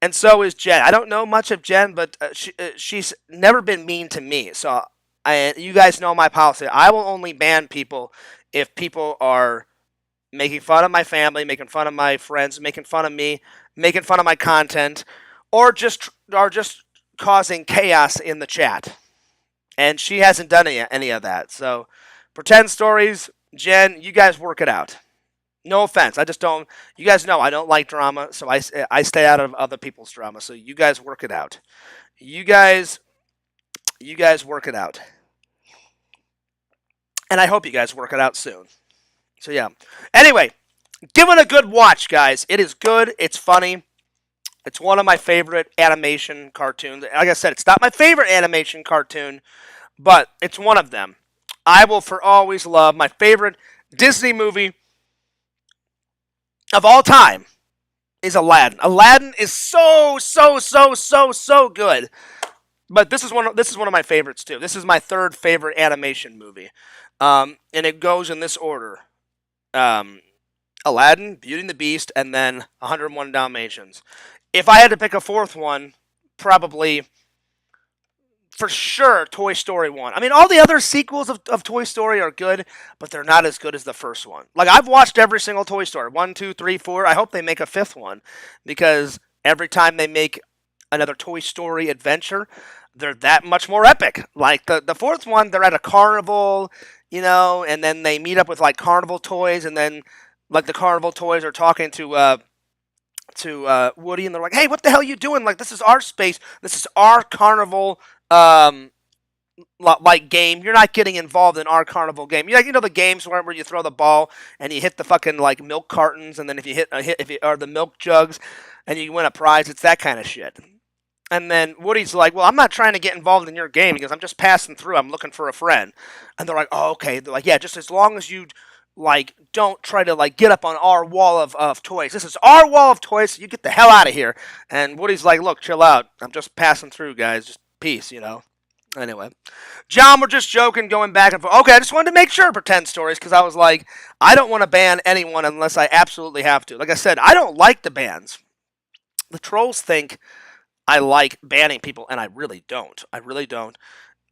and so is Jen. I don't know much of Jen, but she's never been mean to me. So you guys know my policy. I will only ban people if people are making fun of my family, making fun of my friends, making fun of me, making fun of my content, or just causing chaos in the chat. And she hasn't done any of that. So pretend stories, Jen, you guys work it out. No offense, I just don't. You guys know I don't like drama, so I stay out of other people's drama. So you guys work it out. You guys work it out, and I hope you guys work it out soon. So yeah. Anyway, give it a good watch, guys. It is good. It's funny. It's one of my favorite animation cartoons. Like I said, it's not my favorite animation cartoon, but it's one of them. I will for always love my favorite Disney movie of all time is Aladdin. Aladdin is so good. But this is one of my favorites too. This is my third favorite animation movie, and it goes in this order: um, Aladdin, Beauty and the Beast, and then 101 Dalmatians. If I had to pick a fourth one, probably for sure Toy Story 1. I mean, all the other sequels of Toy Story are good, but they're not as good as the first one. Like, I've watched every single Toy Story 1, 2, 3, 4. I hope they make a fifth one because every time they make another Toy Story adventure, they're that much more epic. Like, the fourth one, they're at a carnival, and then they meet up with, like, carnival toys, and then, like, the carnival toys are talking to Woody, and they're like, "Hey, what the hell are you doing? Like, this is our space. This is our carnival, um, like game. You're not getting involved in our carnival game. The games where you throw the ball and you hit the fucking like milk cartons, and then if you or the milk jugs, and you win a prize. It's that kind of shit." And then Woody's like, "Well, I'm not trying to get involved in your game because I'm just passing through. I'm looking for a friend." And they're like, "Oh, okay." They're like, "Yeah, just as long as you like don't try to like get up on our wall of toys. This is our wall of toys, so you get the hell out of here." And Woody's like, "Look, chill out. I'm just passing through, guys. Just peace. Anyway, John, we're just joking, going back and forth. Okay, I just wanted to make sure, pretend stories, because I was like, I don't want to ban anyone unless I absolutely have to. Like I said, I don't like the bans. The trolls think I like banning people, and I really don't. I really don't.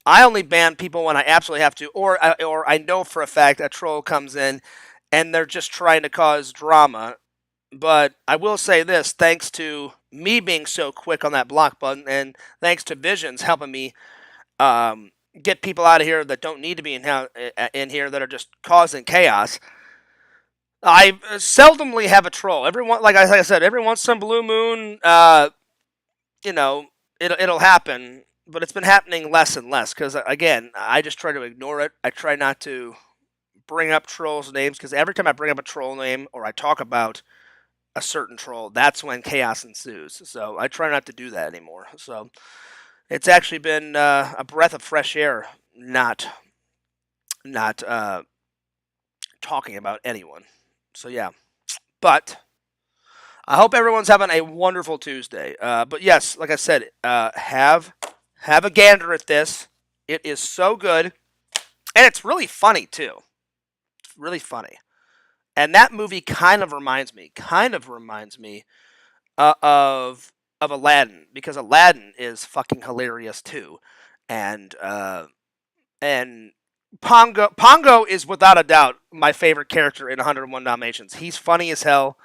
I only ban people when I absolutely have to, or I know for a fact a troll comes in and they're just trying to cause drama. But I will say this, thanks to me being so quick on that block button, and thanks to Visions helping me get people out of here that don't need to be in here that are just causing chaos. I seldomly have a troll. Like I said, every once in a blue moon, you know, it'll happen, but it's been happening less and less because again, I just try to ignore it. I try not to bring up trolls' names because every time I bring up a troll name or I talk about a certain troll, that's when chaos ensues. So I try not to do that anymore. So it's actually been a breath of fresh air, not talking about anyone. So yeah, but I hope everyone's having a wonderful Tuesday. But yes, like I said, have a gander at this. It is so good, and it's really funny too. It's really funny, and that movie kind of reminds me of Aladdin because Aladdin is fucking hilarious too, and and Pongo is without a doubt my favorite character in 101 Dalmatians. He's funny as hell.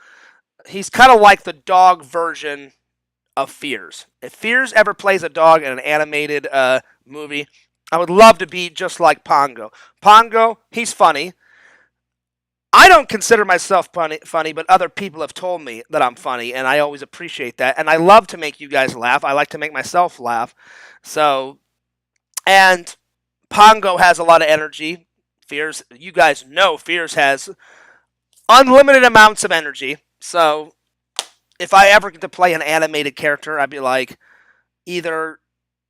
He's kind of like the dog version of Fears. If Fears ever plays a dog in an animated movie, I would love to be just like Pongo. Pongo, he's funny. I don't consider myself funny, but other people have told me that I'm funny, and I always appreciate that. And I love to make you guys laugh. I like to make myself laugh. So, and Pongo has a lot of energy. Fears, you guys know Fears has unlimited amounts of energy. So, if I ever get to play an animated character, I'd be like, either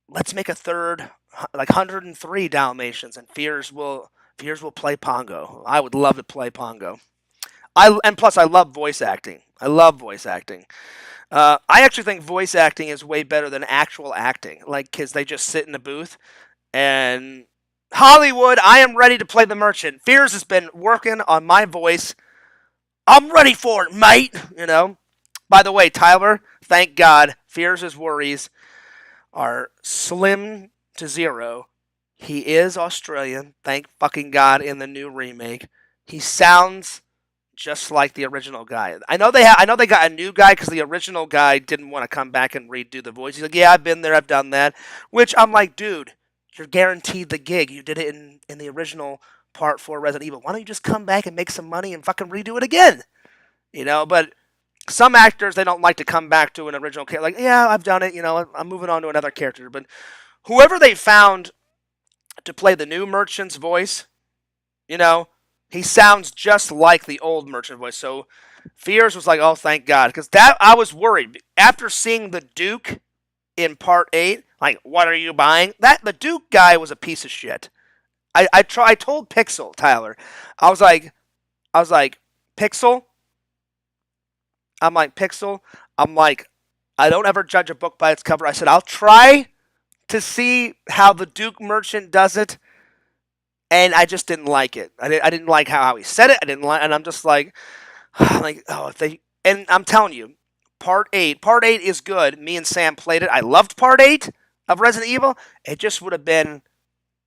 let's make a third, like 103 Dalmatians, and Fears will play Pongo. I would love to play Pongo. And plus, I love voice acting. I love voice acting. I actually think voice acting is way better than actual acting. Like, because they just sit in the booth. And Hollywood, I am ready to play the merchant. Fears has been working on my voice. I'm ready for it, mate. By the way, Tyler, thank God, Fears' worries are slim to zero. He is Australian, thank fucking God, in the new remake. He sounds just like the original guy. I know they got a new guy because the original guy didn't want to come back and redo the voice. He's like, "Yeah, I've been there, I've done that." Which I'm like, dude, you're guaranteed the gig. You did it in the original Part 4 Resident Evil. Why don't you just come back and make some money and fucking redo it again? But some actors, they don't like to come back to an original character. Like, yeah, I've done it. I'm moving on to another character. But whoever they found to play the new merchant's voice, he sounds just like the old merchant voice. So Fears was like, oh, thank God. Because I was worried. After seeing the Duke in Part 8, like, what are you buying? The Duke guy was a piece of shit. I told Pixel, Tyler, I was like, Pixel? Pixel, I don't ever judge a book by its cover. I said, I'll try to see how the Duke merchant does it, and I just didn't like it. I didn't like how he said it. And I'm just like, oh, if they, and I'm telling you, Part 8 is good. Me and Sam played it. I loved Part 8. of Resident Evil, it just would have been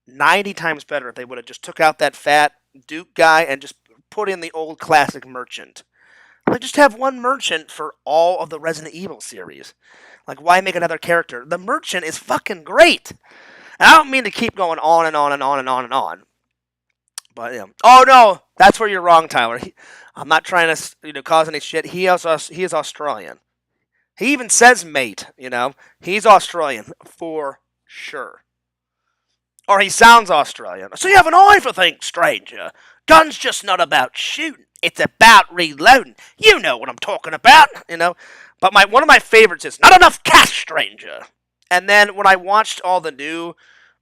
90 times better if they would have just took out that fat Duke guy and just put in the old classic merchant. Like, just have one merchant for all of the Resident Evil series. Like, why make another character? The merchant is fucking great. And I don't mean to keep going on and on and on and on and on. But yeah. Oh no, that's where you're wrong, Tyler. I'm not trying to cause any shit. He is Australian. He even says mate. He's Australian for sure. Or he sounds Australian. So you have an eye for things, stranger. Gun's just not about shooting. It's about reloading. You know what I'm talking about. But one of my favorites is not enough cash, stranger. And then when I watched all the new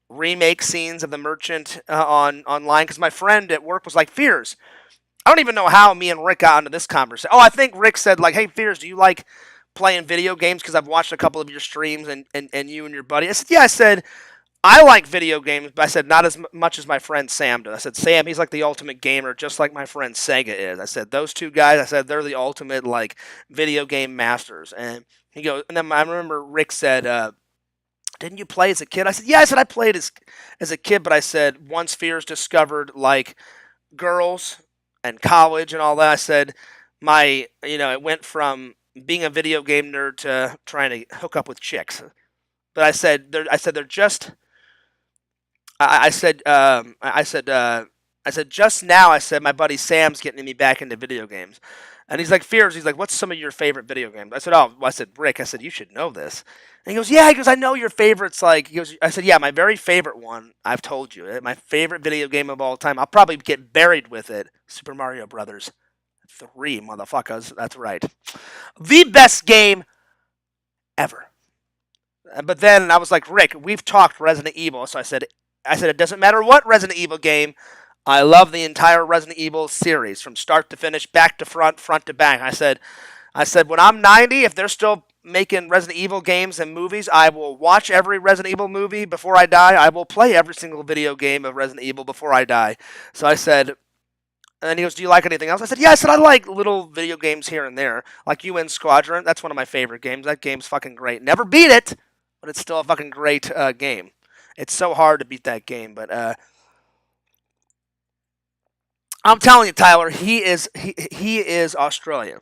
remake scenes of the merchant online, because my friend at work was like, Fears, I don't even know how me and Rick got into this conversation. Oh, I think Rick said, like, hey, Fears, do you like playing video games? Because I've watched a couple of your streams and you and your buddy. I said, yeah. I said, I like video games, but I said not as much as my friend Sam does. I said, Sam, he's like the ultimate gamer, just like my friend Sega is. I said, those two guys, I said, they're the ultimate, like, video game masters. And he goes, and then I remember Rick said, didn't you play as a kid? I said, yeah. I said, I played as a kid, but I said, once Fears discovered, like, girls and college and all that, I said, it went from being a video game nerd to trying to hook up with chicks. But I said, they're just... I said just now. I said my buddy Sam's getting me back into video games, and he's like, Fears. He's like, what's some of your favorite video games? I said, I said, Rick. I said, you should know this. And he goes, yeah. He goes, I know your favorites. Like, I said, yeah, my very favorite one. I've told you, my favorite video game of all time. I'll probably get buried with it. Super Mario Brothers 3, motherfuckers. That's right. The best game ever. But then I was like, Rick, we've talked Resident Evil, so I said, it doesn't matter what Resident Evil game. I love the entire Resident Evil series from start to finish, back to front, front to back. I said, when I'm 90, if they're still making Resident Evil games and movies, I will watch every Resident Evil movie before I die. I will play every single video game of Resident Evil before I die. So I said, and then he goes, do you like anything else? I said, yeah. I said, I like little video games here and there, like UN Squadron. That's one of my favorite games. That game's fucking great. Never beat it, but it's still a fucking great game. It's so hard to beat that game, but I'm telling you, Tyler, he is Australian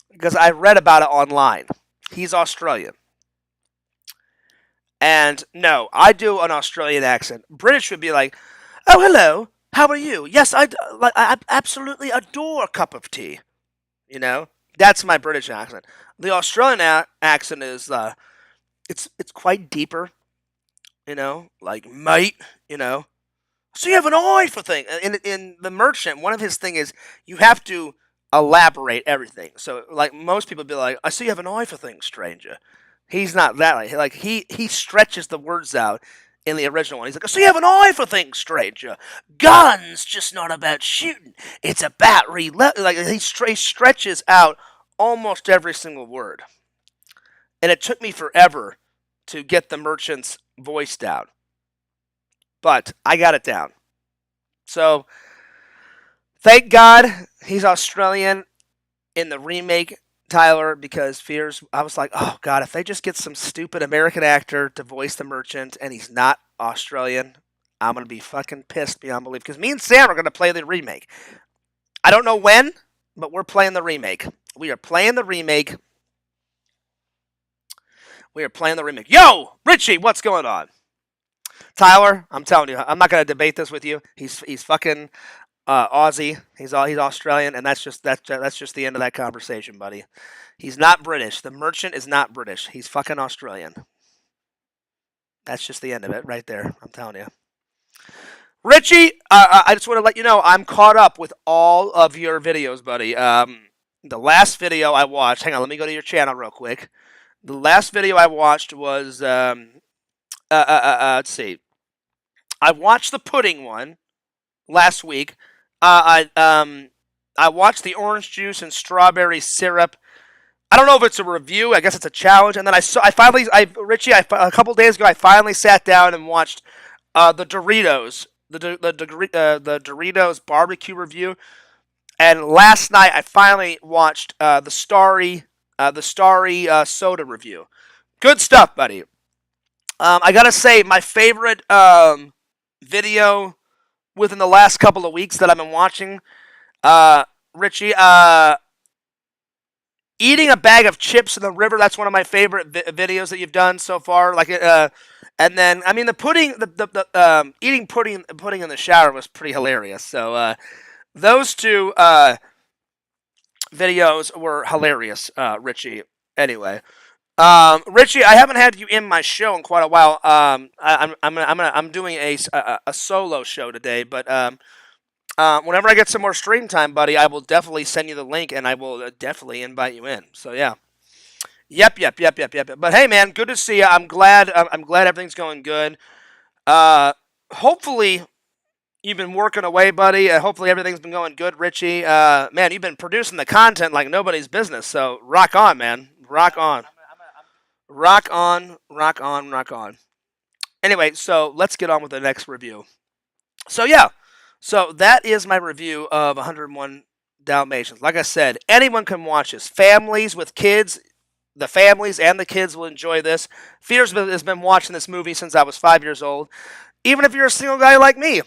because I read about it online. He's Australian, and no, I do an Australian accent. British would be like, "Oh, hello, how are you? Yes, I absolutely adore a cup of tea." That's my British accent. The Australian accent is it's quite deeper. Like, mate, So you have an eye for things. In the merchant, one of his thing is you have to elaborate everything. So, like, most people be like, I see you have an eye for things, stranger. He's not that. Like he stretches the words out in the original one. He's like, so you have an eye for things, stranger. Gun's just not about shooting. It's about reload. Like, he stretches out almost every single word. And it took me forever to get the merchant's voice down. But I got it down. So, thank God he's Australian in the remake, Tyler, because Fears, I was like, oh God, if they just get some stupid American actor to voice the merchant and he's not Australian, I'm going to be fucking pissed beyond belief. Because me and Sam are going to play the remake. I don't know when, but we're playing the remake. We are playing the remake. Yo, Richie, what's going on? Tyler, I'm telling you, I'm not going to debate this with you. He's fucking Aussie. He's Australian, and that's just the end of that conversation, buddy. He's not British. The merchant is not British. He's fucking Australian. That's just the end of it, right there. I'm telling you. Richie, I just want to let you know I'm caught up with all of your videos, buddy. The last video I watched. Hang on, let me go to your channel real quick. The last video I watched was let's see. I watched the pudding one last week. I watched the orange juice and strawberry syrup. I don't know if it's a review. I guess it's a challenge. And then Richie, a couple days ago, I finally sat down and watched the Doritos, the Doritos barbecue review. And last night, I finally watched the Starry soda review. Good stuff, buddy. I gotta say, my favorite video within the last couple of weeks that I've been watching, Richie, eating a bag of chips in the river. That's one of my favorite videos that you've done so far. And then I mean the pudding, the eating pudding in the shower was pretty hilarious. So those two videos were hilarious, Richie. Anyway, Richie, I haven't had you in my show in quite a while. I'm doing a solo show today, but whenever I get some more stream time, buddy, I will definitely send you the link, and I will definitely invite you in. So yeah. Yep. But hey, man, good to see you. I'm glad everything's going good. Uh, hopefully you've been working away, buddy. Hopefully everything's been going good, Richie. Man, you've been producing the content like nobody's business. So rock on, man. Rock on. Rock on. Rock on. Rock on. Anyway, so let's get on with the next review. So yeah, so that is my review of 101 Dalmatians. Like I said, anyone can watch this. Families with kids, the families and the kids will enjoy this. Fears has been watching this movie since I was 5 years old. Even if you're a single guy like me,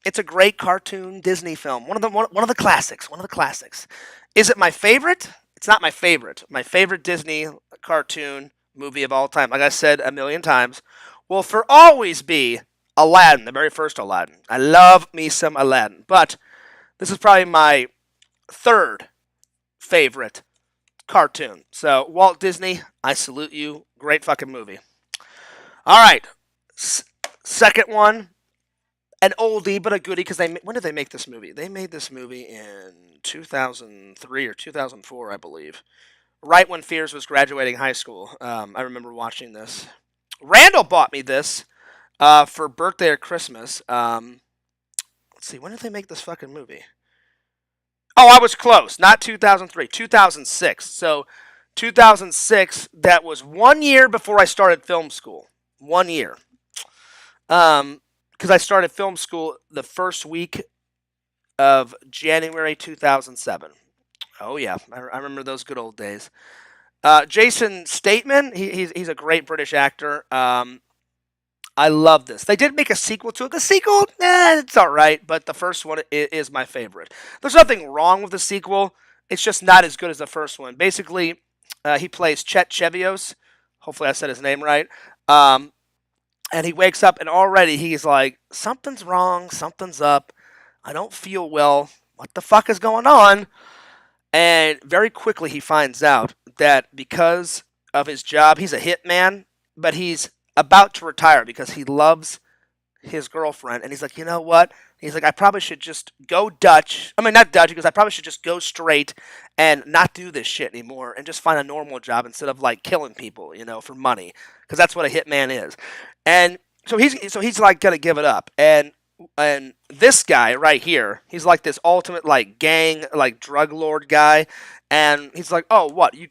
it's a great cartoon Disney film. One of the classics. One of the classics. Is it my favorite? It's not my favorite. My favorite Disney cartoon movie of all time, like I said a million times, will for always be Aladdin, the very first Aladdin. I love me some Aladdin. But this is probably my third favorite cartoon. So, Walt Disney, I salute you. Great fucking movie. All right. Second one, an oldie but a goodie because when did they make this movie? They made this movie in 2003 or 2004, I believe. Right when Fears was graduating high school. I remember watching this. Randall bought me this for birthday or Christmas. Let's see, when did they make this fucking movie? Oh, I was close. Not 2003, 2006. So 2006, that was 1 year before I started film school. 1 year. Because I started film school the first week of January 2007. Oh, yeah. I remember those good old days. Jason Statham, he's a great British actor. I love this. They did make a sequel to it. The sequel, it's all right, but the first one is my favorite. There's nothing wrong with the sequel. It's just not as good as the first one. Basically, he plays Chet Chevios. Hopefully, I said his name right. And he wakes up, and already he's like, something's wrong, something's up. I don't feel well. What the fuck is going on? And very quickly, he finds out that because of his job, he's a hitman, but he's about to retire because he loves his girlfriend. And he's like, you know what? He's like, I probably should just go Dutch. I mean, not Dutch, because I probably should just go straight and not do this shit anymore and just find a normal job instead of like killing people, for money, because that's what a hitman is. And so he's like gonna give it up. And this guy right here, he's like this ultimate like gang like drug lord guy, and he's like, oh, what he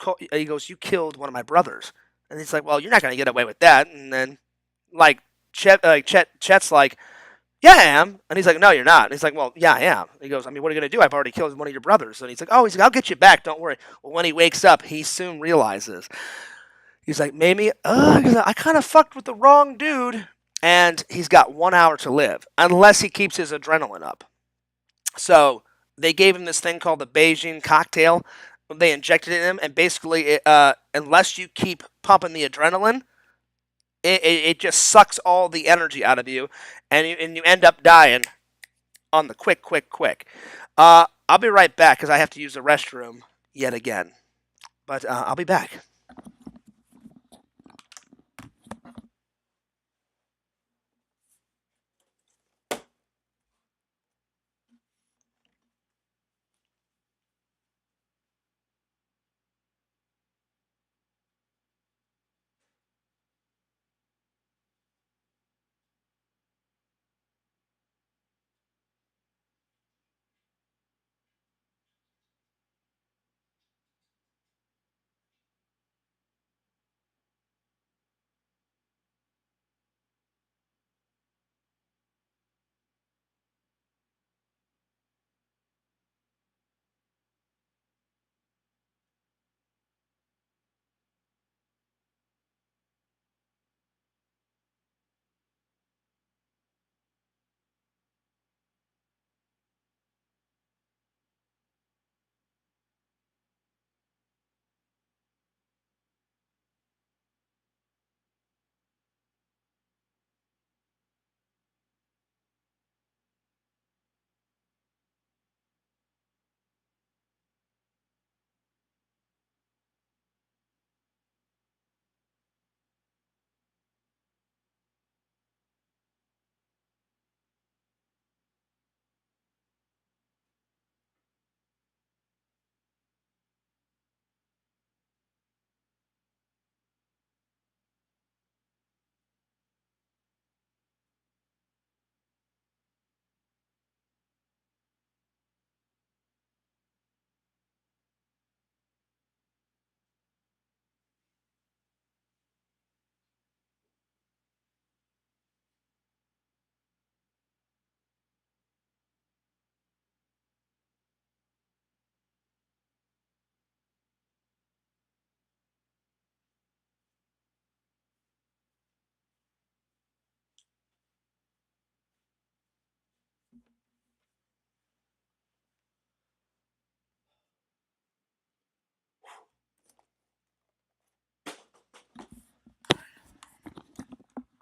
goes, you killed one of my brothers, and he's like, well, you're not gonna get away with that. And then like Chet's like, yeah, I am. And he's like, no, you're not. And he's like, well, yeah, I am. He goes, I mean, what are you going to do? I've already killed one of your brothers. And he's like, oh, I'll get you back. Don't worry. Well, when he wakes up, he soon realizes. He's like, maybe, I kind of fucked with the wrong dude. And he's got 1 hour to live, unless he keeps his adrenaline up. So they gave him this thing called the Beijing cocktail. They injected it in him, and basically, unless you keep pumping the adrenaline, it just sucks all the energy out of you, and you end up dying on the quick. I'll be right back because I have to use the restroom yet again. But I'll be back.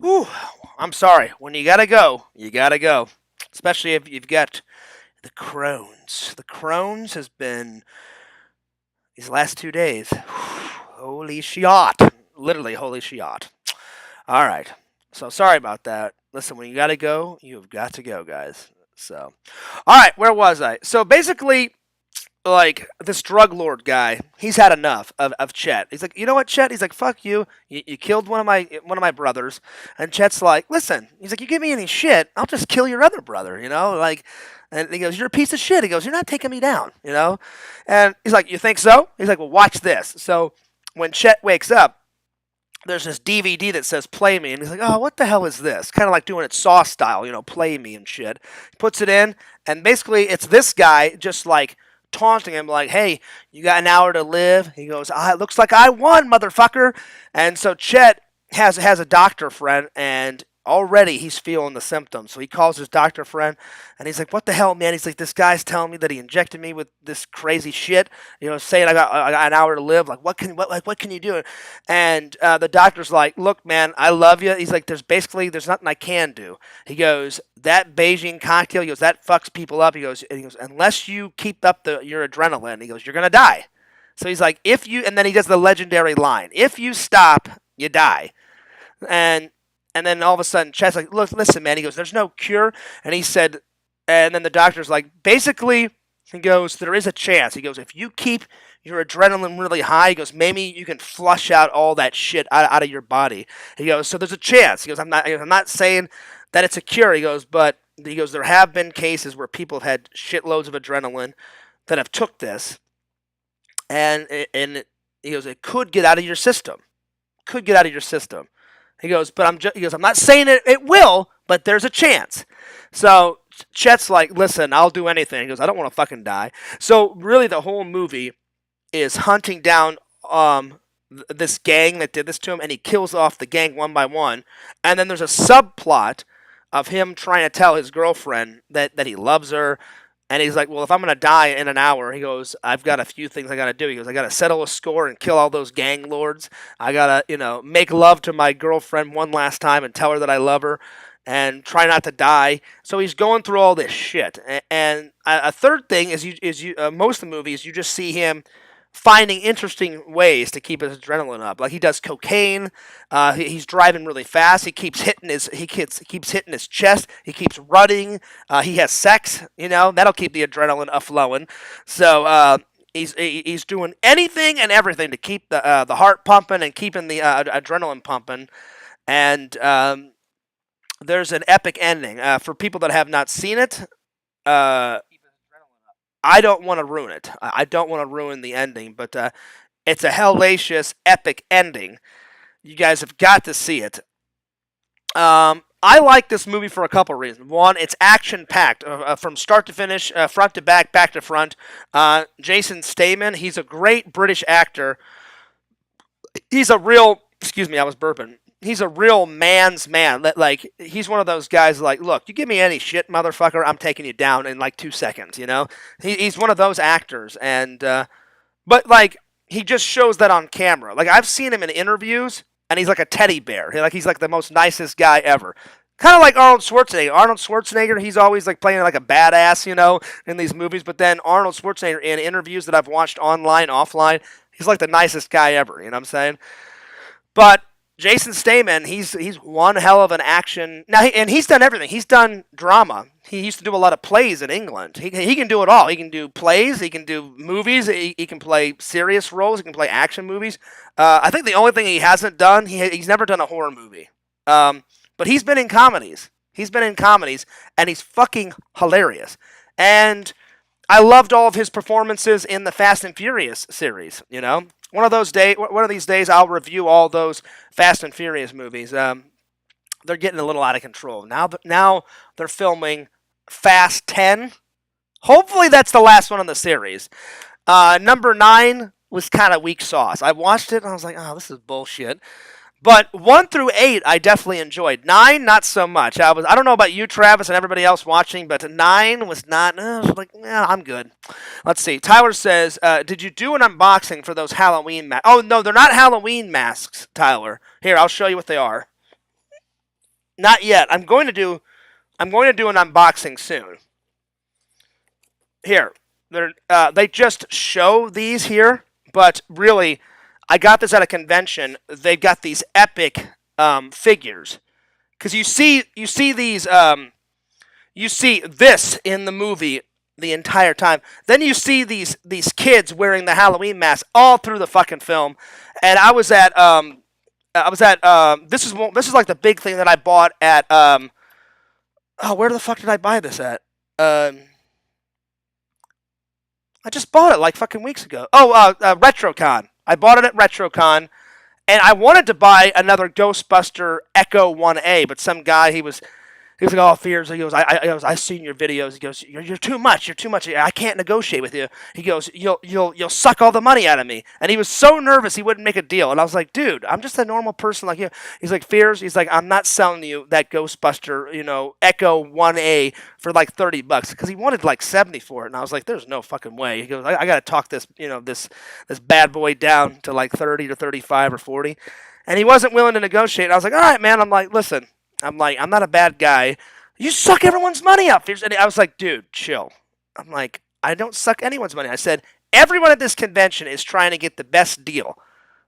Whew, I'm sorry. When you gotta go, you gotta go. Especially if you've got the Crohn's. The Crohn's has been these last 2 days. Holy shit. Literally, holy shit. All right. So sorry about that. Listen, when you gotta go, you've got to go, guys. So, all right, where was I? So basically, like this drug lord guy, he's had enough of Chet. He's like, you know what, Chet? He's like, fuck you. You killed one of my brothers. And Chet's like, listen. He's like, you give me any shit, I'll just kill your other brother. Like, and he goes, you're a piece of shit. He goes, you're not taking me down. And he's like, you think so? He's like, well, watch this. So when Chet wakes up, there's this DVD that says "Play Me," and he's like, "Oh, what the hell is this?" Kind of like doing it Saw style, "Play me" and shit. He puts it in, and basically it's this guy just like taunting him, like, "Hey, you got an hour to live." He goes, "Ah, it looks like I won, motherfucker." And so Chet has a doctor friend, and already he's feeling the symptoms. So he calls his doctor friend, and he's like, "What the hell, man?" He's like, "This guy's telling me that he injected me with this crazy shit. Saying I got an hour to live. Like, what can you do?" And the doctor's like, "Look, man, I love you." He's like, there's nothing I can do." He goes, "That Beijing cocktail," he goes, "that fucks people up." He goes, "Unless you keep up your adrenaline," he goes, "you're gonna die." So he's like, "If you," and then he does the legendary line, "If you stop, you die." And and then all of a sudden, Chet's like, "Look, listen, man." He goes, "There's no cure." And he said, and then the doctor's like, basically, he goes, "There is a chance." He goes, "If you keep your adrenaline really high," he goes, "maybe you can flush out all that shit out of your body." He goes, "So there's a chance." He goes, I'm not saying that it's a cure." He goes, "But," he goes, "there have been cases where people have had shitloads of adrenaline that have took this, and he goes, it could get out of your system. Could get out of your system." He goes, "But he goes, I'm not saying it will, but there's a chance." So Chet's like, "Listen, I'll do anything." He goes, "I don't want to fucking die." So really, the whole movie is hunting down this gang that did this to him, and he kills off the gang one by one. And then there's a subplot of him trying to tell his girlfriend that he loves her. And he's like, "Well, if I'm going to die in an hour," he goes, "I've got a few things I got to do." He goes, "I got to settle a score and kill all those gang lords. I got to, make love to my girlfriend one last time and tell her that I love her and try not to die." So he's going through all this shit. And a third thing is most of the movies, you just see him finding interesting ways to keep his adrenaline up. Like he does cocaine. He's driving really fast. He keeps hitting keeps hitting his chest. He keeps running. He has sex. That'll keep the adrenaline flowing. So he's doing anything and everything to keep the heart pumping and keeping the adrenaline pumping. And there's an epic ending for people that have not seen it. I don't want to ruin it. I don't want to ruin the ending, but it's a hellacious, epic ending. You guys have got to see it. I like this movie for a couple reasons. One, it's action packed from start to finish, front to back to front. Jason Statham, he's a great British actor. He's a real. Excuse me, I was burping. He's a real man's man. Like he's one of those guys. Like, look, you give me any shit, motherfucker, I'm taking you down in like 2 seconds. He's one of those actors, and but like he just shows that on camera. Like I've seen him in interviews, and he's like a teddy bear. He's like the most nicest guy ever. Kind of like Arnold Schwarzenegger. Arnold Schwarzenegger, he's always like playing like a badass, in these movies. But then Arnold Schwarzenegger in interviews that I've watched online, offline, he's like the nicest guy ever. You know what I'm saying? But Jason Statham, he's one hell of an action. Now, and he's done everything. He's done drama. He used to do a lot of plays in England. He can do it all. He can do plays. He can do movies. He can play serious roles. He can play action movies. I think the only thing he hasn't done, he's never done a horror movie. But he's been in comedies. He's been in comedies, and he's fucking hilarious. And I loved all of his performances in the Fast and Furious series. One of these days, I'll review all those Fast and Furious movies. They're getting a little out of control now. They're filming Fast 10. Hopefully, that's the last one in the series. Number 9 was kind of weak sauce. I watched it and I was like, "Oh, this is bullshit." But 1 through 8, I definitely enjoyed. 9, not so much. I don't know about you, Travis, and everybody else watching, but 9 was not. I was like, yeah, I'm good. Let's see. Tyler says, "Did you do an unboxing for those Halloween masks?" Oh no, they're not Halloween masks, Tyler. Here, I'll show you what they are. Not yet. I'm going to do an unboxing soon. Here, they just show these here, but really, I got this at a convention. They've got these epic figures because you see these you see this in the movie the entire time. Then you see these kids wearing the Halloween mask all through the fucking film. And this is like the big thing that I bought at oh, where the fuck did I buy this at? Um I just bought it like fucking weeks ago. Oh, RetroCon. I bought it at RetroCon, and I wanted to buy another Ghostbuster Echo 1A, but some guy he was like, "Oh, Fears." He goes, "I seen your videos." He goes, "You're too much. You're too much. I can't negotiate with you." He goes, "You'll suck all the money out of me." And he was so nervous he wouldn't make a deal. And I was like, "Dude, I'm just a normal person like you." He's like, "Fears." He's like, "I'm not selling you that Ghostbuster, Echo 1A for like $30 because he wanted like 70 for it." And I was like, "There's no fucking way." He goes, "I got to talk this bad boy down to like 30 to 35 or 40." And he wasn't willing to negotiate. And I was like, "All right, man." I'm like, "Listen." I'm like, I'm not a bad guy. You suck everyone's money up. And I was like, dude, chill. I'm like, I don't suck anyone's money. I said, everyone at this convention is trying to get the best deal.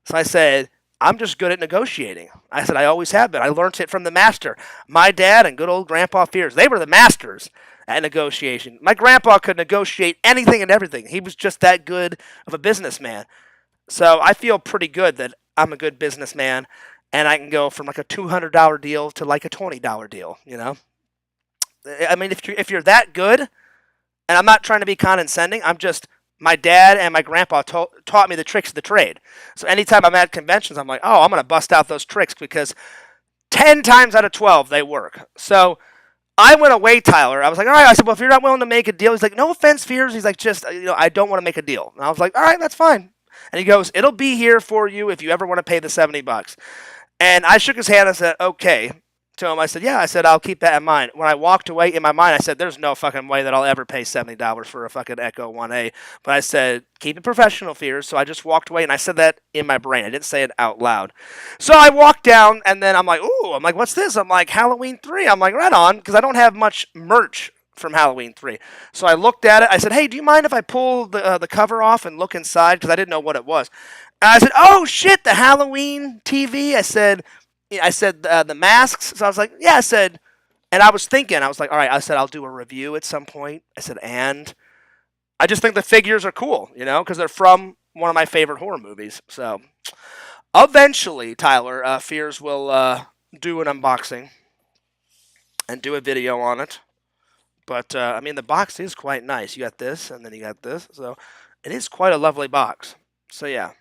So I said, I'm just good at negotiating. I said, I always have been. I learned it from the master. My dad and good old Grandpa Fears, they were the masters at negotiation. My grandpa could negotiate anything and everything. He was just that good of a businessman. So I feel pretty good that I'm a good businessman and I can go from like a $200 deal to like a $20 deal, you know? I mean, if you're that good, and I'm not trying to be condescending, I'm just my dad and my grandpa taught me the tricks of the trade. So anytime I'm at conventions, I'm like, oh, I'm gonna bust out those tricks because 10 times out of 12 they work. So I went away, Tyler. I was like, all right. I said, well, if you're not willing to make a deal, he's like, no offense, Fears. He's like, just I don't want to make a deal. And I was like, all right, that's fine. And he goes, it'll be here for you if you ever want to pay the $70. And I shook his hand and said, okay. To him, I said, yeah. I said, I'll keep that in mind. When I walked away, in my mind, I said, there's no fucking way that I'll ever pay $70 for a fucking Echo 1A. But I said, keep it professional, Fears. So I just walked away, and I said that in my brain. I didn't say it out loud. So I walked down, and then I'm like, ooh. I'm like, what's this? I'm like, Halloween 3. I'm like, right on, because I don't have much merch from Halloween 3. So I looked at it. I said, hey, do you mind if I pull the cover off and look inside? Because I didn't know what it was. And I said, oh, shit, the Halloween TV. I said the masks. So I was like, yeah, I said, and I was thinking, I was like, all right, I said, I'll do a review at some point. I said, and I just think the figures are cool, because they're from one of my favorite horror movies. So eventually, Tyler, Fears will do an unboxing and do a video on it. But, I mean, the box is quite nice. You got this, and then you got this. So it is quite a lovely box. So, yeah.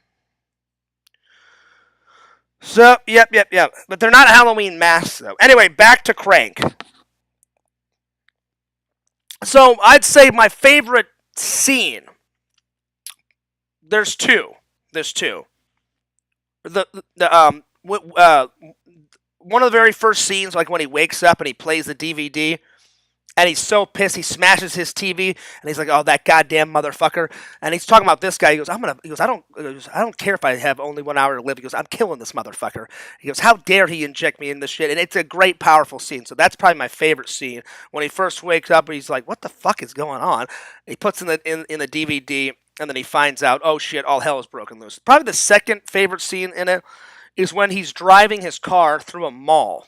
So, yep. But they're not Halloween masks, though. Anyway, back to Crank. So, I'd say my favorite scene. There's two. One of the very first scenes, like when he wakes up and he plays the DVD, and he's so pissed he smashes his TV, and he's like, "Oh, that goddamn motherfucker!" And he's talking about this guy. He goes, I don't care if I have only 1 hour to live." He goes, "I'm killing this motherfucker." He goes, "How dare he inject me in this shit?" And it's a great, powerful scene. So that's probably my favorite scene when he first wakes up. He's like, "What the fuck is going on?" He puts in the DVD, and then he finds out, oh shit, all hell is broken loose. Probably the second favorite scene in it is when he's driving his car through a mall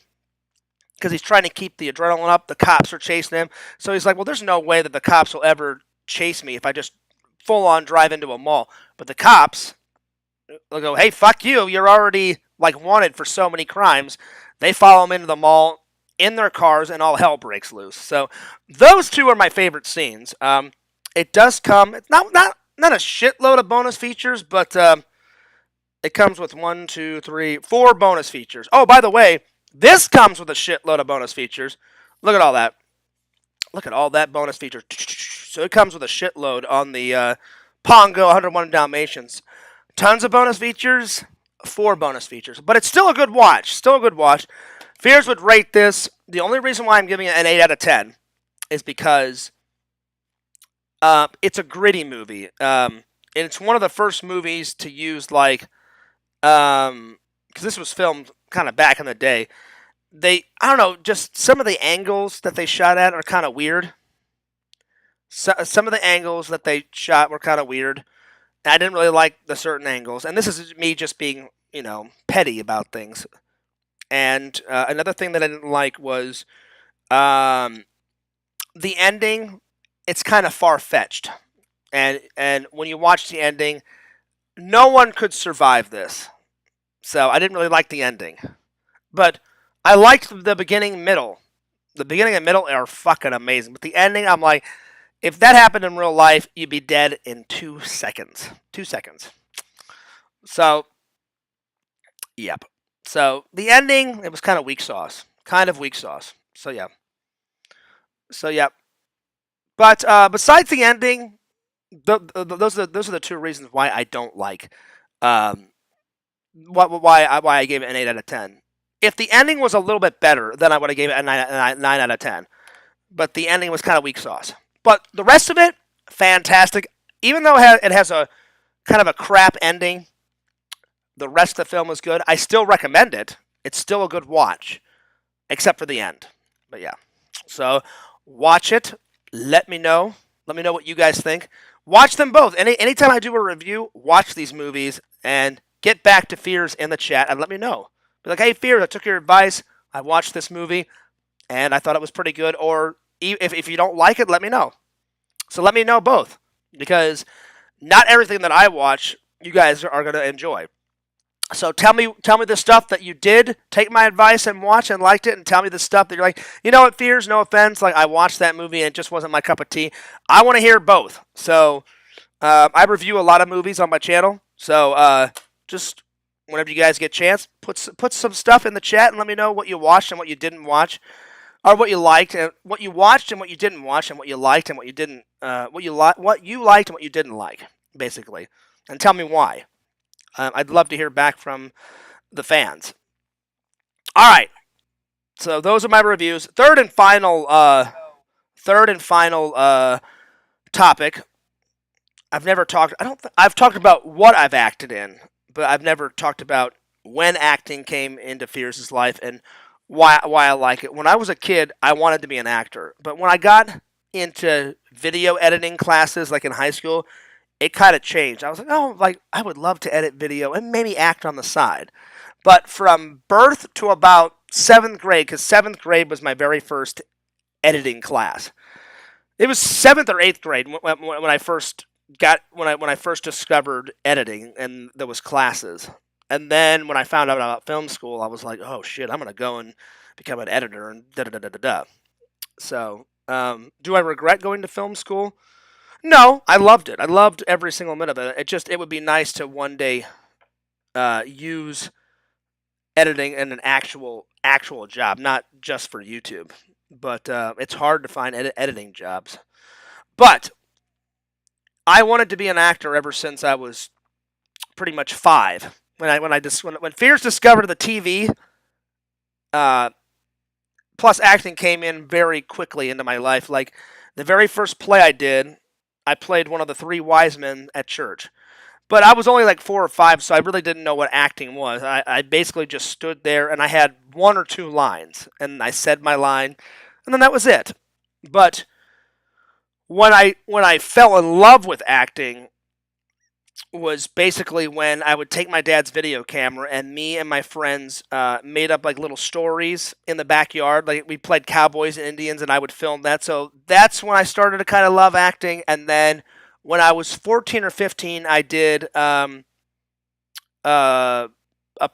because he's trying to keep the adrenaline up. The cops are chasing him. So he's like, well, there's no way that the cops will ever chase me if I just full on drive into a mall. But the cops will go, hey, fuck you. You're already like wanted for so many crimes. They follow him into the mall in their cars and all hell breaks loose. So those two are my favorite scenes. It does come, it's not a shitload of bonus features, but it comes with 4 bonus features. Oh, by the way, this comes with a shitload of bonus features. Look at all that. Look at all that bonus feature. So it comes with a shitload on the Pongo 101 Dalmatians. Tons of bonus features, 4 bonus features. But it's still a good watch. Fears would rate this. The only reason why I'm giving it an 8 out of 10 is because it's a gritty movie. And it's one of the first movies to use, like, because this was filmed kind of back in the day, I don't know, just some of the angles that they shot at are kind of weird. Some of the angles that they shot were kind of weird. I didn't really like the certain angles, and this is me just being, petty about things. And another thing that I didn't like was um, the ending. It's kind of far fetched, and when you watch the ending, no one could survive this. So I didn't really like the ending, but I liked the beginning, middle. The beginning and middle are fucking amazing, but the ending, I'm like, if that happened in real life, you'd be dead in 2 seconds. 2 seconds. So, yep. So the ending, it was kind of weak sauce. Kind of weak sauce. So yeah. So yeah. But besides the ending, those are the two reasons why I don't like. Um, why I gave it an 8 out of 10. If the ending was a little bit better, then I would have gave it a 9 out of 10. But the ending was kind of weak sauce. But the rest of it, fantastic. Even though it has a kind of a crap ending, the rest of the film was good. I still recommend it. It's still a good watch, except for the end. But yeah, so watch it. Let me know. Let me know what you guys think. Watch them both. Anytime I do a review, watch these movies and get back to Fears in the chat and let me know. Be like, hey, Fears, I took your advice. I watched this movie and I thought it was pretty good. Or if you don't like it, let me know. So let me know both, because not everything that I watch you guys are going to enjoy. So tell me the stuff that you did take my advice and watch and liked it, and tell me the stuff that you're like, you know what, Fears, no offense, like I watched that movie and it just wasn't my cup of tea. I want to hear both. So I review a lot of movies on my channel. So just whenever you guys get a chance, put some stuff in the chat and let me know what you watched and what you didn't watch, or what you liked and what you watched and what you didn't watch, and what you liked and what you didn't, what you liked and what you didn't like, basically, and tell me why. I'd love to hear back from the fans. All right, so those are my reviews. Third and final topic. I've never talked. I don't. I've talked about what I've acted in, but I've never talked about when acting came into Fierce's life and why I like it. When I was a kid, I wanted to be an actor, but when I got into video editing classes, like in high school, it kind of changed. I was like, oh, like I would love to edit video and maybe act on the side. But from birth to about 7th grade, because 7th grade was my very first editing class. It was 7th or 8th grade when I first when I first discovered editing, and there was classes. And then when I found out about film school, I was like, oh shit, I'm gonna go and become an editor and da da da da da da. So, do I regret going to film school? No, I loved it. I loved every single minute of it. It would be nice to one day use editing in an actual job, not just for YouTube. But it's hard to find editing jobs. But I wanted to be an actor ever since I was pretty much 5. When Fears discovered the TV, uh, plus acting came in very quickly into my life. Like the very first play I did, I played one of the 3 wise men at church. But I was only like 4 or 5, so I really didn't know what acting was. I basically just stood there and I had 1 or 2 lines, and I said my line, and then that was it. But when I fell in love with acting was basically when I would take my dad's video camera and me and my friends made up like little stories in the backyard. Like we played cowboys and Indians, and I would film that. So that's when I started to kind of love acting. And then when I was 14 or 15, I did a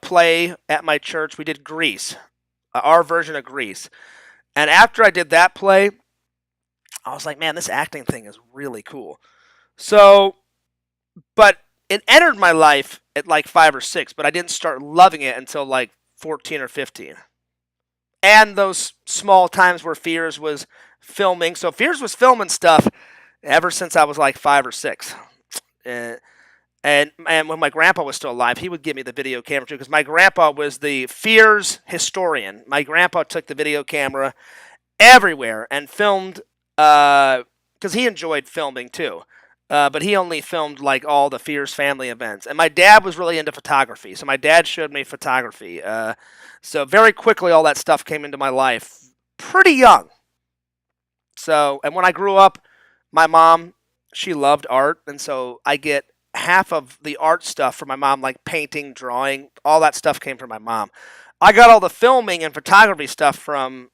play at my church. We did Grease, our version of Grease. And after I did that play, I was like, man, this acting thing is really cool. So, but it entered my life at like 5 or 6, but I didn't start loving it until like 14 or 15. And those small times where Fears was filming. So Fears was filming stuff ever since I was like 5 or 6. And when my grandpa was still alive, he would give me the video camera too, because my grandpa was the Fears historian. My grandpa took the video camera everywhere and filmed, because he enjoyed filming too. But he only filmed like all the Fears family events. And my dad was really into photography, so my dad showed me photography. So very quickly, all that stuff came into my life pretty young. So, and when I grew up, my mom, she loved art, and so I get half of the art stuff from my mom, like painting, drawing, all that stuff came from my mom. I got all the filming and photography stuff from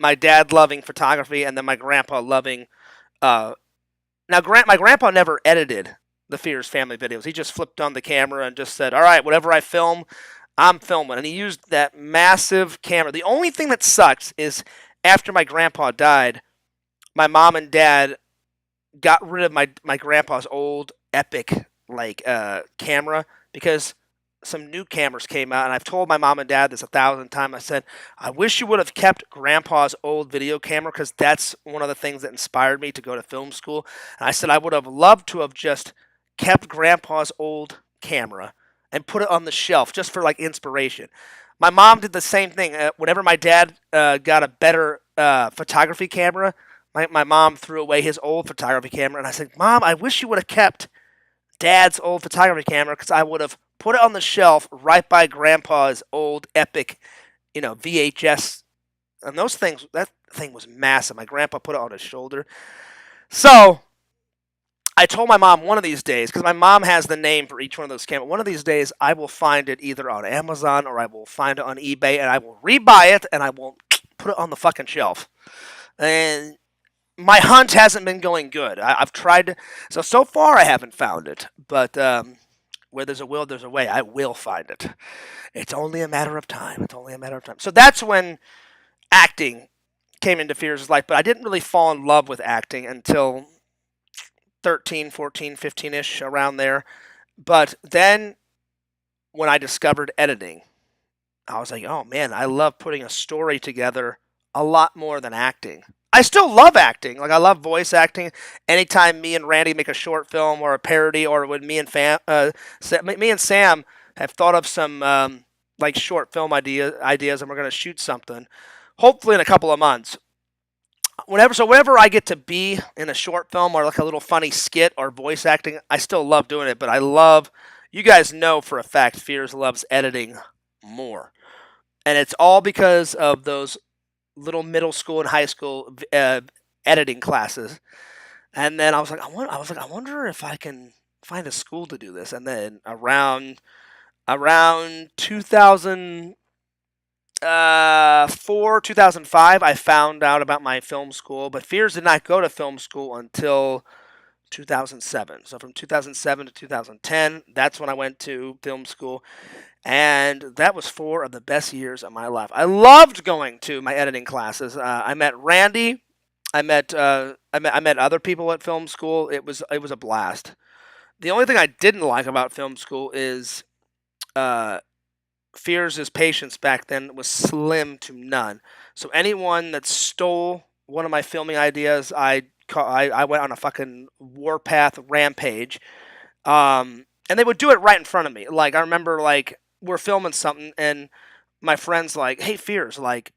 my dad loving photography, and then my grandpa loving. Uh, my grandpa never edited the Fears family videos. He just flipped on the camera and just said, "All right, whatever I film, I'm filming." And he used that massive camera. The only thing that sucks is after my grandpa died, my mom and dad got rid of my grandpa's old Epic camera because some new cameras came out, and I've told my mom and dad this 1,000 times. I said, I wish you would have kept grandpa's old video camera because that's one of the things that inspired me to go to film school. And I said I would have loved to have just kept grandpa's old camera and put it on the shelf just for like inspiration. My mom did the same thing. Whenever my dad got a better photography camera, my mom threw away his old photography camera, and I said, Mom, I wish you would have kept Dad's old photography camera because I would have put it on the shelf right by Grandpa's old Epic, VHS. And those things, that thing was massive. My grandpa put it on his shoulder. So I told my mom one of these days, because my mom has the name for each one of those cameras, one of these days I will find it either on Amazon or I will find it on eBay and I will rebuy it and I will put it on the fucking shelf. And my hunt hasn't been going good. I've tried to, so far I haven't found it, but where there's a will, there's a way. I will find it. It's only a matter of time. It's only a matter of time. So that's when acting came into Fears' life, but I didn't really fall in love with acting until 13, 14, 15-ish, around there. But then when I discovered editing, I was like, oh man, I love putting a story together a lot more than acting. I still love acting. Like I love voice acting. Anytime me and Randy make a short film or a parody, or when me and Sam have thought of some like short film ideas, and we're gonna shoot something, hopefully in a couple of months. Whenever I get to be in a short film or like a little funny skit or voice acting, I still love doing it. But I love, you guys know for a fact, Fears loves editing more, and it's all because of those little middle school and high school editing classes. And then I was like, I wonder if I can find a school to do this. And then around 2004, 2005, I found out about my film school. But Fears did not go to film school until 2007. So from 2007 to 2010, that's when I went to film school. And that was 4 of the best years of my life. I loved going to my editing classes. I met Randy. I met other people at film school. It was a blast. The only thing I didn't like about film school is uh, Fears' patience back then was slim to none. So anyone that stole one of my filming ideas, I went on a fucking warpath rampage. And they would do it right in front of me. Like I remember, like we're filming something, and my friend's like, "Hey, Fears, like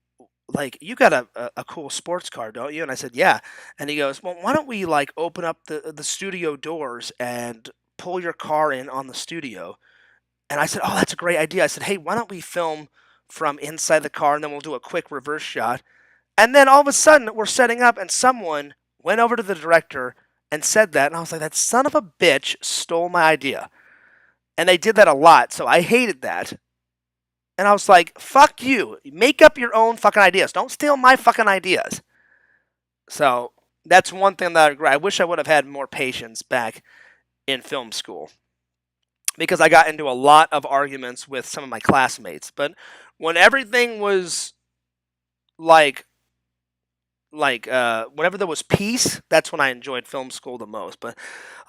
you got a cool sports car, don't you?" And I said, "Yeah." And he goes, "Well, why don't we like open up the studio doors and pull your car in on the studio?" And I said, "Oh, that's a great idea." I said, "Hey, why don't we film from inside the car, and then we'll do a quick reverse shot." And then all of a sudden, we're setting up, and someone went over to the director and said that, and I was like, "That son of a bitch stole my idea." And they did that a lot, so I hated that. And I was like, fuck you. Make up your own fucking ideas. Don't steal my fucking ideas. So that's one thing that I regret. I wish I would have had more patience back in film school, because I got into a lot of arguments with some of my classmates. But when everything was like whenever there was peace, that's when I enjoyed film school the most. But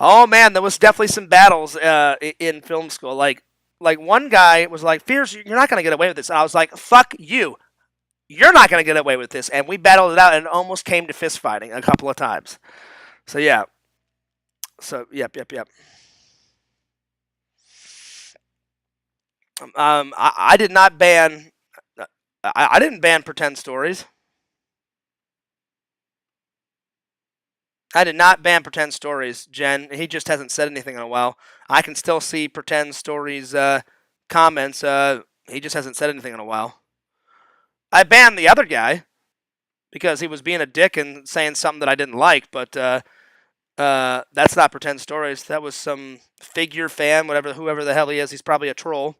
oh man, there was definitely some battles in film school. Like one guy was like, "Fears, you're not gonna get away with this," and I was like, "Fuck you, you're not gonna get away with this." And we battled it out, and it almost came to fist fighting a couple of times. So yeah, so yep. I did not ban. I didn't ban pretend stories. I did not ban Pretend Stories, Jen. He just hasn't said anything in a while. I can still see Pretend Stories comments. He just hasn't said anything in a while. I banned the other guy because he was being a dick and saying something that I didn't like, but that's not Pretend Stories. That was some figure fan, whoever the hell he is. He's probably a troll.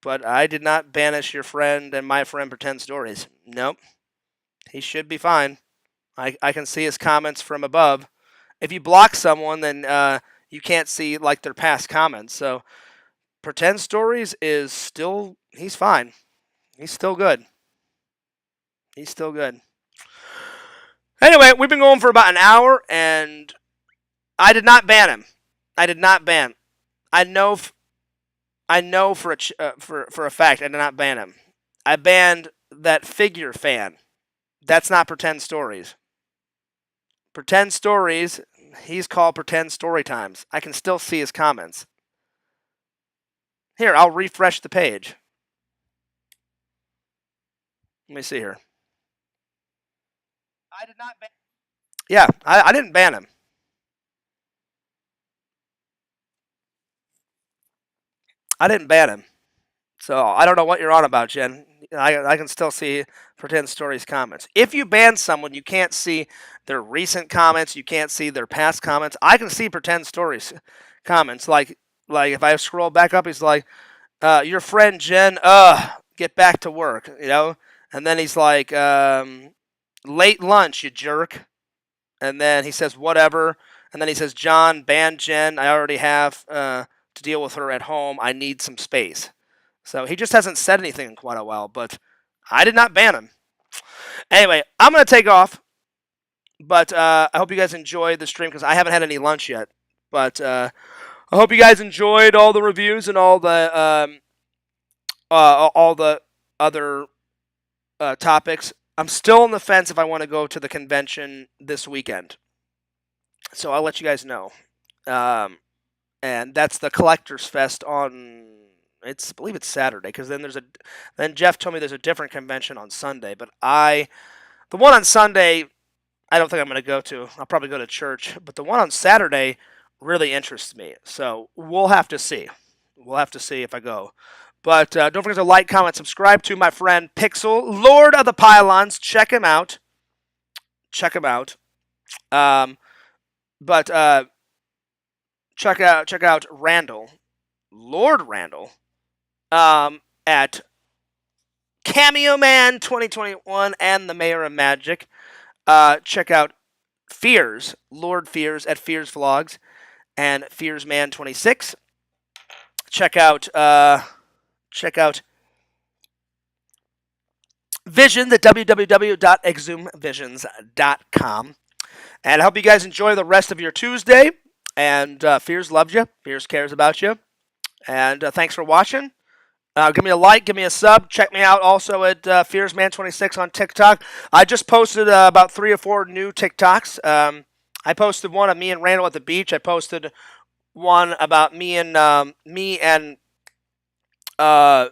But I did not banish your friend and my friend Pretend Stories. Nope. He should be fine. I can see his comments from above. If you block someone, then you can't see like their past comments. So Pretend Stories is still, he's fine. He's still good. He's still good. Anyway, we've been going for about an hour, and I did not ban him. I did not ban. I know for a fact I did not ban him. I banned that figure fan. That's not Pretend Stories. Pretend Stories, he's called Pretend Story Times. I can still see his comments. Here, I'll refresh the page. Let me see here. I did not ban. Yeah, I didn't ban him. I didn't ban him. So I don't know what you're on about, Jen. I can still see Pretend Stories comments. If you ban someone, you can't see their recent comments. You can't see their past comments. I can see Pretend Stories comments. Like if I scroll back up, he's like, your friend Jen, get back to work, you know? And then he's like, late lunch, you jerk. And then he says, whatever. And then he says, John, ban Jen. I already have to deal with her at home. I need some space. So he just hasn't said anything in quite a while, but I did not ban him. Anyway, I'm going to take off. But I hope you guys enjoyed the stream because I haven't had any lunch yet. But I hope you guys enjoyed all the reviews and all the other topics. I'm still on the fence if I want to go to the convention this weekend. So I'll let you guys know. And that's the Collectors Fest on, I believe it's Saturday, because then Jeff told me there's a different convention on Sunday. But the one on Sunday, I don't think I'm going to go to. I'll probably go to church. But the one on Saturday really interests me. So we'll have to see. We'll have to see if I go. But don't forget to like, comment, subscribe to my friend Pixel, Lord of the Pylons. Check him out. Check him out. But check out Randall, Lord Randall, at Cameo Man 2021 and the Mayor of Magic. Check out Fears, Lord Fears at Fears Vlogs and Fears Man 26. Check out Visions at www.exhumvisions.com. And I hope you guys enjoy the rest of your Tuesday. And Fears loves you. Fears cares about you. And thanks for watching. Give me a like. Give me a sub. Check me out also at FearsMan26 on TikTok. I just posted about 3 or 4 new TikToks. I posted one of me and Randall at the beach. I posted one about me and Sam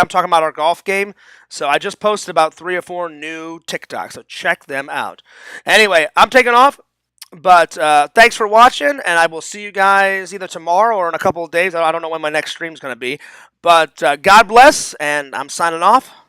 talking about our golf game. So I just posted about 3 or 4 new TikToks. So check them out. Anyway, I'm taking off. But thanks for watching, and I will see you guys either tomorrow or in a couple of days. I don't know when my next stream is going to be. But God bless, and I'm signing off.